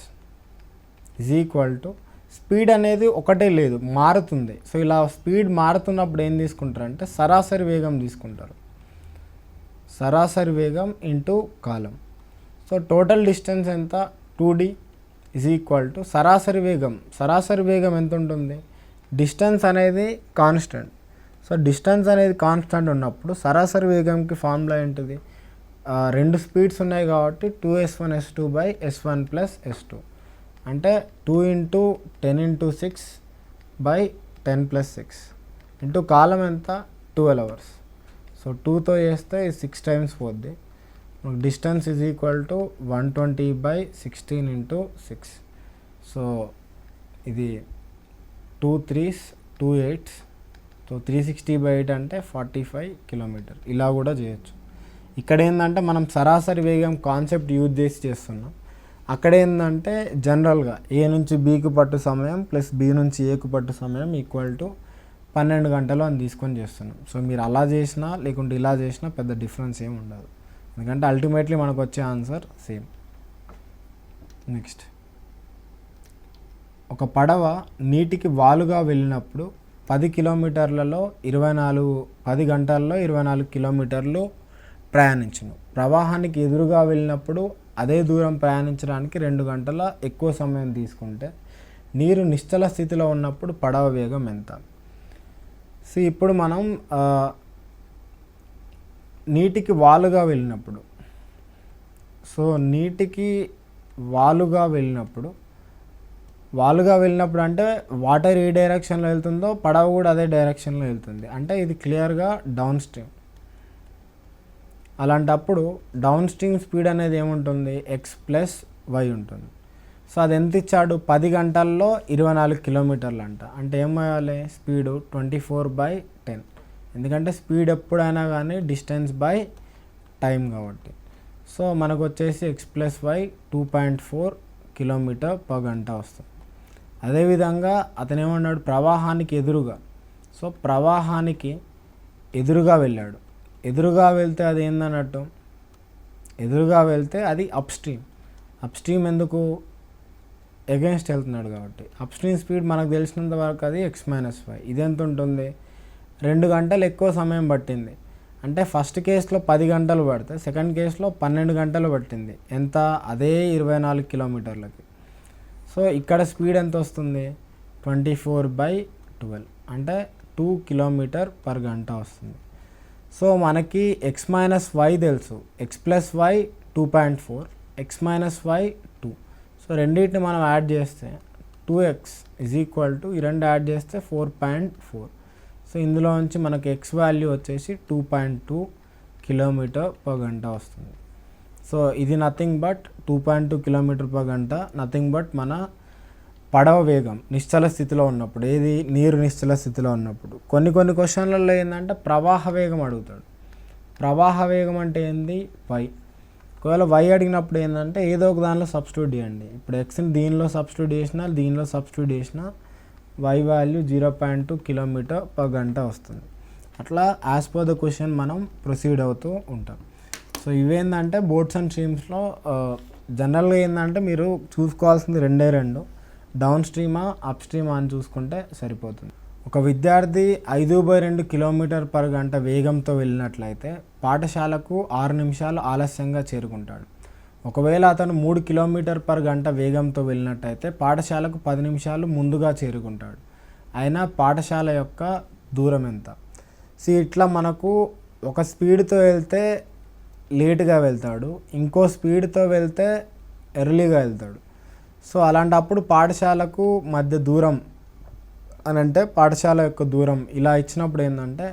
స్పీడ్ అనేది ఒకటే లేదు, మారుతుంది. సో ఇలా స్పీడ్ మారుతున్నప్పుడు ఏం తీసుకుంటారంటే సరాసరి వేగం తీసుకుంటారు. సరాసరి వేగం ఇంటూ కాలం. సో టోటల్ డిస్టెన్స్ ఎంత? 2D సరాసరి వేగం ఎంత ఉంటుంది? డిస్టెన్స్ అనేది కాన్స్టెంట్. సో డిస్టెన్స్ అనేది కాన్స్టెంట్ ఉన్నప్పుడు సరాసరి వేగంకి ఫార్ములా ఏంటిది? రెండు స్పీడ్స్ ఉన్నాయి కాబట్టి 2s1s2/s1 + s2 అంటే 2 × 10 × 6 / 10 + 6 ఇంటూ కాలం ఎంత? 12 అవర్స్. సో 2తో చేస్తే 6 టైమ్స్ పోద్ది. డిస్టెన్స్ = 120/16 × 6. సో ఇది 2 3s 2 8s సో 360/8 అంటే 45 కిలోమీటర్. ఇలా కూడా చేయొచ్చు. ఇక్కడ ఏంటంటే మనం సరాసరి వేగం కాన్సెప్ట్ యూజ్ చేసి చేస్తున్నాం. అక్కడ ఏంటంటే జనరల్గా ఏ నుంచి బీకు పట్టు సమయం ప్లస్ బి నుంచి ఏకు పట్టు సమయం ఈక్వల్ టు 12 గంటలు అని తీసుకొని చేస్తున్నాం. సో మీరు అలా చేసినా లేకుంటే ఇలా చేసినా పెద్ద డిఫరెన్స్ ఏమి ఉండదు, ఎందుకంటే అల్టిమేట్లీ మనకు వచ్చే ఆన్సర్ సేమ్. నెక్స్ట్, ఒక పడవ నీటికి వాలుగా వెళ్ళినప్పుడు 10 కిలోమీటర్లలో 10 గంటల్లో 24 కిలోమీటర్లు ప్రయాణించును. ప్రవాహానికి ఎదురుగా వెళ్ళినప్పుడు అదే దూరం ప్రయాణించడానికి 2 గంటల ఎక్కువ సమయం తీసుకుంటే నీరు నిశ్చల స్థితిలో ఉన్నప్పుడు పడవ వేగం ఎంత? సో ఇప్పుడు మనం నీటికి వాలుగా వెళ్ళినప్పుడు, సో నీటికి వాలుగా వెళ్ళినప్పుడు అంటే వాటర్ ఏ డైరెక్షన్లో వెళ్తుందో పడవ కూడా అదే డైరెక్షన్లో వెళ్తుంది, అంటే ఇది క్లియర్గా డౌన్ స్ట్రీమ్. అలాంటప్పుడు డౌన్ స్ట్రీమ్ స్పీడ్ అనేది ఏముంటుంది, x+y ఉంటుంది. సో అది ఎంత ఇచ్చాడు, 10 గంటల్లో 24 కిలోమీటర్లు అంట. అంటే ఏమయ్యాలి, స్పీడు 24/10, ఎందుకంటే స్పీడ్ ఎప్పుడైనా కానీ డిస్టెన్స్ బై టైం కాబట్టి. సో మనకు వచ్చేసి x+y 2.4 km/గంట వస్తుంది. అదేవిధంగా అతను ఏమన్నాడు, ప్రవాహానికి ఎదురుగా. సో ప్రవాహానికి ఎదురుగా వెళ్ళాడు. ఎదురుగా వెళ్తే అది ఏందన్నట్టు, ఎదురుగా వెళ్తే అది అప్ స్ట్రీమ్ ఎందుకు, ఎగెన్స్ట్ వెళ్తున్నాడు కాబట్టి. అప్ స్ట్రీమ్ స్పీడ్ మనకు తెలిసినంత వరకు అది x-y. ఇది ఎంత ఉంటుంది, 2 గంటలు ఎక్కువ సమయం పట్టింది. అంటే ఫస్ట్ కేసులో 10 గంటలు పడితే సెకండ్ కేసులో 12 గంటలు పట్టింది. ఎంత, అదే 24 కిలోమీటర్లకి. సో ఇక్కడ స్పీడ్ ఎంత వస్తుంది, 24/12 అంటే 2 km/గంట వస్తుంది. సో మనకి x-y తెలుసు, x+y 2.4, x-y 2. సో రెండింటిని మనం యాడ్ చేస్తే 2x = ఈ రెండు యాడ్ చేస్తే 4.4. సో ఇందులో నుంచి మనకి x వాల్యూ వచ్చేసి 2.2 km/గంట వస్తుంది. సో ఇది నథింగ్ బట్ 2.2 km/గంట, నథింగ్ బట్ మన పడవ వేగం నిశ్చల స్థితిలో ఉన్నప్పుడు, ఏది, నీరు నిశ్చల స్థితిలో ఉన్నప్పుడు. కొన్ని క్వశ్చన్లలో ఏంటంటే ప్రవాహ వేగం అడుగుతాడు. ప్రవాహ వేగం అంటే ఏంది, y. ఒకవేళ y అడిగినప్పుడు ఏంటంటే ఏదో ఒక దానిలో సబ్స్టిట్యూట్ చేయండి. ఇప్పుడు xని దీనిలో సబ్స్టిట్యూట్ చేసినా దీనిలో సబ్స్టిట్యూట్ చేసినా y వాల్యూ 0.2 km/గంట వస్తుంది. అట్లా యాజ్ పర్ ద క్వశ్చన్ మనం ప్రొసీడ్ అవుతూ ఉంటాం. సో ఇవేంటంటే బోట్స్ అండ్ స్ట్రీమ్స్లో జనరల్గా ఏంటంటే మీరు చూసుకోవాల్సింది రెండు, డౌన్ స్ట్రీమా అప్ స్ట్రీమా అని చూసుకుంటే సరిపోతుంది. ఒక విద్యార్థి 5/2 km/గంట వేగంతో వెళ్ళినట్లయితే పాఠశాలకు 6 నిమిషాలు ఆలస్యంగా చేరుకుంటాడు. ఒకవేళ అతను 3 km/గంట వేగంతో వెళ్ళినట్టయితే పాఠశాలకు 10 నిమిషాలు ముందుగా చేరుకుంటాడు. అయినా పాఠశాల యొక్క దూరం ఎంత? సో ఇట్లా మనకు ఒక స్పీడ్తో వెళ్తే లేటుగా వెళ్తాడు, ఇంకో స్పీడ్తో వెళ్తే ఎర్లీగా వెళ్తాడు. సో అలాంటప్పుడు పాఠశాలకు మధ్య దూరం అని అంటే పాఠశాల యొక్క దూరం ఇలా ఇచ్చినప్పుడు ఏంటంటే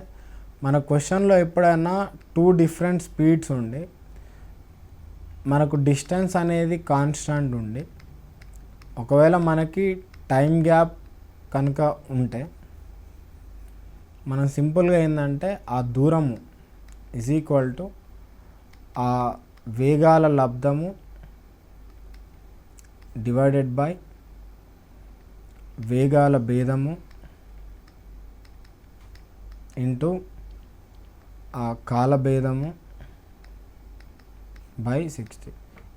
మన క్వశ్చన్లో ఎప్పుడైనా 2 డిఫరెంట్ స్పీడ్స్ ఉండి మనకు డిస్టెన్స్ అనేది కాన్స్టాంట్ ఉండి ఒకవేళ మనకి టైం గ్యాప్ కనుక ఉంటే మనం సింపుల్గా ఏంటంటే ఆ దూరము = ఆ వేగాల లబ్ధము డివైడెడ్ బై వేగాల భేదము ఇంటూ ఆ కాలభేదము బై 60.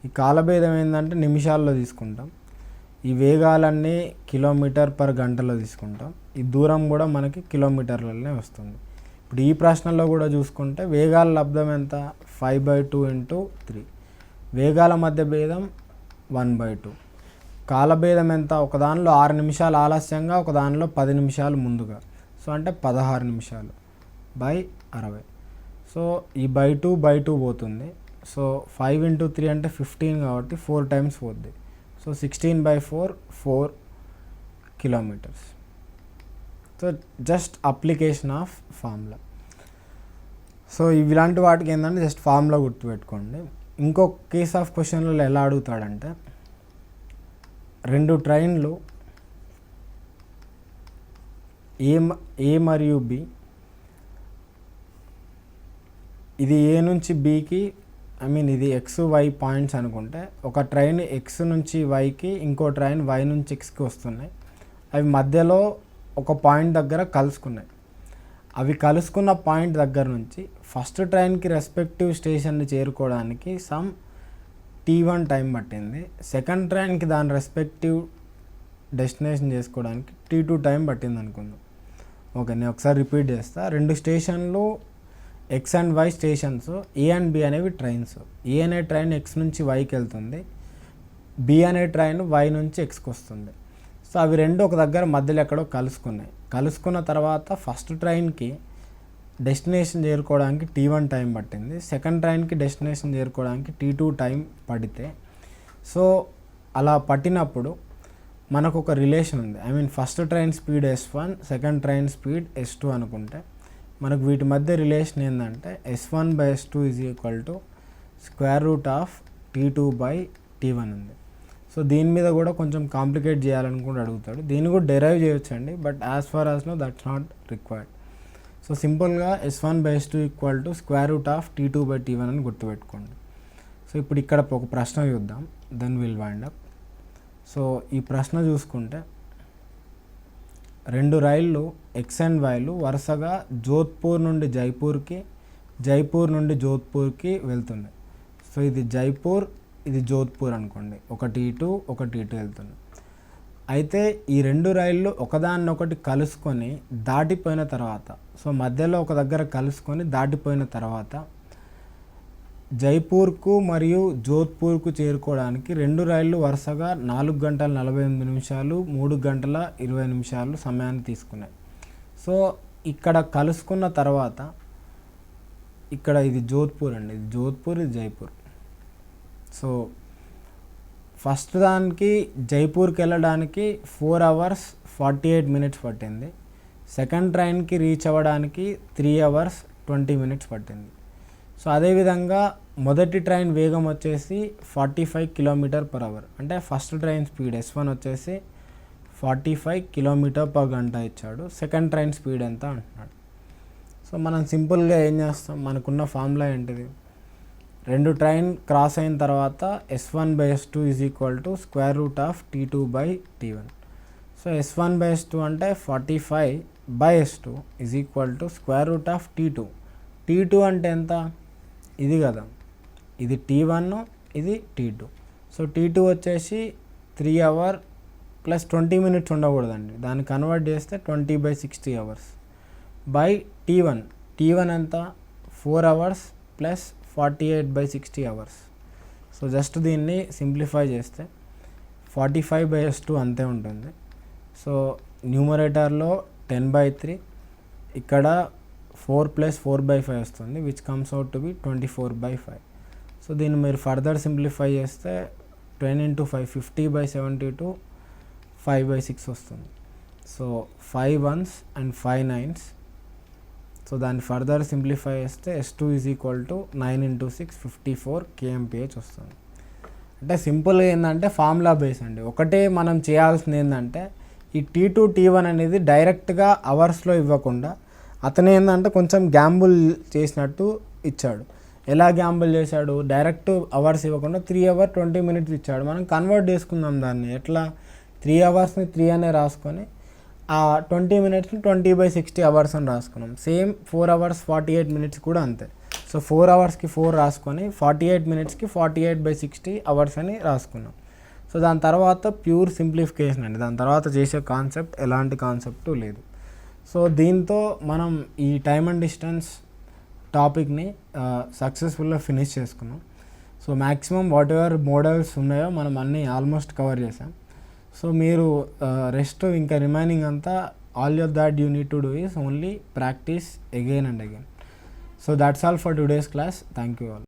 ఈ కాలభేదం ఏంటంటే నిమిషాల్లో తీసుకుంటాం, ఈ వేగాలన్నీ km/గంటలో తీసుకుంటాం, ఈ దూరం కూడా మనకి కిలోమీటర్లలోనే వస్తుంది. ఇప్పుడు ఈ ప్రశ్నలో కూడా చూసుకుంటే వేగాల లబ్ధం ఎంత, 5/2 × 3. వేగాల మధ్య భేదం 1/2. కాలభేదం ఎంత, ఒక దానిలో 6 నిమిషాలు ఆలస్యంగా ఒక దానిలో 10 నిమిషాలు ముందుగా, సో అంటే 16 నిమిషాలు బై 60. సో ఈ /2 పోతుంది. సో 5 × 3 అంటే 15 కాబట్టి 4 టైమ్స్ పోద్ది. So 16/4 4 kilometres. So just application of formula. So ఇలాంటి వాటికి ఏంటంటే జస్ట్ ఫార్ములా గుర్తుపెట్టుకోండి. ఇంకొక కేస్ ఆఫ్ క్వశ్చన్లలో ఎలా అడుగుతాడంటే 2 ట్రైన్లు ఏ మరియు బి, ఇది ఏ నుంచి బికి ఇది ఎక్స్ వై పాయింట్స్ అనుకుంటే, ఒక ట్రైన్ ఎక్స్ నుంచి వైకి, ఇంకో ట్రైన్ వై నుంచి ఎక్స్కి వస్తున్నాయి. అవి మధ్యలో ఒక పాయింట్ దగ్గర కలుసుకున్నాయి. అవి కలుసుకున్న పాయింట్ దగ్గర నుంచి ఫస్ట్ ట్రైన్కి రెస్పెక్టివ్ స్టేషన్ని చేరుకోవడానికి సమ్ T1 టైం పట్టింది. సెకండ్ ట్రైన్కి దాని రెస్పెక్టివ్ డెస్టినేషన్ చేసుకోవడానికి T2 టైం పట్టింది అనుకుందాం. ఓకే, నేను ఒకసారి రిపీట్ చేస్తా. 2 స్టేషన్లు X and Y stations, A and B అనేవి ట్రైన్స్. ఏ అనే ట్రైన్ ఎక్స్ నుంచి వైకి వెళ్తుంది, బి అనే ట్రైన్ వై నుంచి ఎక్స్కి వస్తుంది. సో అవి రెండు ఒక దగ్గర మధ్యలో ఎక్కడో కలుసుకున్నాయి. కలుసుకున్న తర్వాత ఫస్ట్ ట్రైన్కి డెస్టినేషన్ చేరుకోవడానికి T1 టైం పట్టింది. సెకండ్ ట్రైన్కి డెస్టినేషన్ చేరుకోవడానికి T2 టైం పడితే, సో అలా పట్టినప్పుడు మనకు ఒక రిలేషన్ ఉంది. First train speed S1, second train speed S2 అనుకుంటే, మనకు వీటి మధ్య రిలేషన్ ఏంటంటే S1/S2 = T2/T1 ఉంది. సో దీని మీద కూడా కొంచెం కాంప్లికేట్ చేయాలని కూడా అడుగుతాడు. దీన్ని కూడా డెరైవ్ చేయొచ్చు అండి, but as far as know that's not required. So సింపుల్గా S1/S2 = T2/T1 అని గుర్తుపెట్టుకోండి. సో ఇప్పుడు ఇక్కడ ఒక ప్రశ్న చూద్దాం, then will wind up. So ఈ ప్రశ్న చూసుకుంటే, 2 రైళ్ళు ఎక్స్ అండ్ వైలు వరుసగా జోధ్పూర్ నుండి జైపూర్కి, జైపూర్ నుండి జోధ్పూర్కి వెళ్తున్నాయి. సో ఇది జైపూర్, ఇది జోధ్పూర్ అనుకోండి. ఒకటి ఇటు, ఒకటి ఇటు వెళ్తుంది. అయితే ఈ 2 రైళ్ళు ఒకదాన్నొకటి కలుసుకొని దాటిపోయిన తర్వాత, సో మధ్యలో ఒక దగ్గర కలుసుకొని దాటిపోయిన తర్వాత జైపూర్కు మరియు జోధ్పూర్కు చేరుకోవడానికి 2 రైళ్ళు వరుసగా 4 గంటల 48 నిమిషాలు, 3 గంటల 20 నిమిషాలు సమయాన్ని తీసుకున్నాయి. సో ఇక్కడ కలుసుకున్న తర్వాత, ఇక్కడ ఇది జోధ్పూర్ అండి, ఇది జోధ్పూర్, ఇది జైపూర్. సో ఫస్ట్ దానికి జైపూర్కి వెళ్ళడానికి 4 hours 48 minutes పట్టింది. సెకండ్ ట్రైన్కి రీచ్ అవ్వడానికి 3 hours 20 minutes పట్టింది. సో అదేవిధంగా మొదటి ట్రైన్ వేగం వచ్చేసి 45 km/h, అంటే ఫస్ట్ ట్రైన్ స్పీడ్ S1 వచ్చేసి 45 km/h ఇచ్చాడు. సెకండ్ ట్రైన్ స్పీడ్ ఎంత అంటున్నాడు. సో మనం సింపుల్గా ఏం చేస్తాం, మనకున్న ఫార్ములా ఏంటిది, 2 ట్రైన్ క్రాస్ అయిన తర్వాత S1/S2 = T2/T1. సో S1/S2 అంటే 45/S2 = T2. T2 అంటే ఎంత, ఇది కదా, ఇది T1, ఇది T2. సో T2 వచ్చేసి 3 hours + 20 minutes ఉండకూడదండి, దాన్ని కన్వర్ట్ చేస్తే 20/60 hours బై T1. T1 ఎంత, 4 hours + 48/60 hours. సో జస్ట్ దీన్ని సింప్లిఫై చేస్తే 45/S2 అంతే ఉంటుంది. సో న్యూమరేటర్లో 10/3, ఇక్కడ 4 + 4/5 వస్తుంది, which comes out to be 24/5. So దీన్ని మీరు ఫర్దర్ సింప్లిఫై చేస్తే 10 × 5 50/72 5/6 వస్తుంది. So 5 ones and 5 nines. So దాన్ని ఫర్దర్ సింప్లిఫై చేస్తే S2 = 9 × 6 54 kmph వస్తుంది. అంటే సింపుల్గా ఏంటంటే ఫార్ములా బేస్ అండి. ఒకటే మనం చేయాల్సింది ఏంటంటే, ఈ T2 T1 అనేది డైరెక్ట్గా అవర్స్లో ఇవ్వకుండా అతను ఏంటంటే కొంచెం గ్యాంబుల్ చేసినట్టు ఇచ్చాడు. ఎలా గ్యాంబుల్ చేశాడు, డైరెక్ట్ అవర్స్ ఇవ్వకుండా 3 hours 20 minutes ఇచ్చాడు. మనం కన్వర్ట్ చేసుకుందాం దాన్ని. ఎట్లా, 3 hoursని 3 అనే రాసుకొని ఆ 20 minutesని 20/60 hours అని రాసుకున్నాం. సేమ్ 4 hours 48 minutes కూడా అంతే. సో 4 hoursకి 4 రాసుకొని 48 minutesకి 48/60 hours అని రాసుకున్నాం. సో దాని తర్వాత ప్యూర్ సింప్లిఫికేషన్ అండి. దాని తర్వాత చేసే కాన్సెప్ట్ ఎలాంటి కాన్సెప్ట్ లేదు. సో దీంతో మనం ఈ టైమ్ అండ్ డిస్టెన్స్ టాపిక్ని సక్సెస్ఫుల్గా ఫినిష్ చేసుకున్నాం. So maximum what ever models ఉన్నాయో మనం అన్నీ ఆల్మోస్ట్ కవర్ చేసాం. సో మీరు రెస్ట్ ఇంకా రిమైనింగ్ అంతా all of that you need to do is only practice again and again. So that's all for today's class. Thank you all.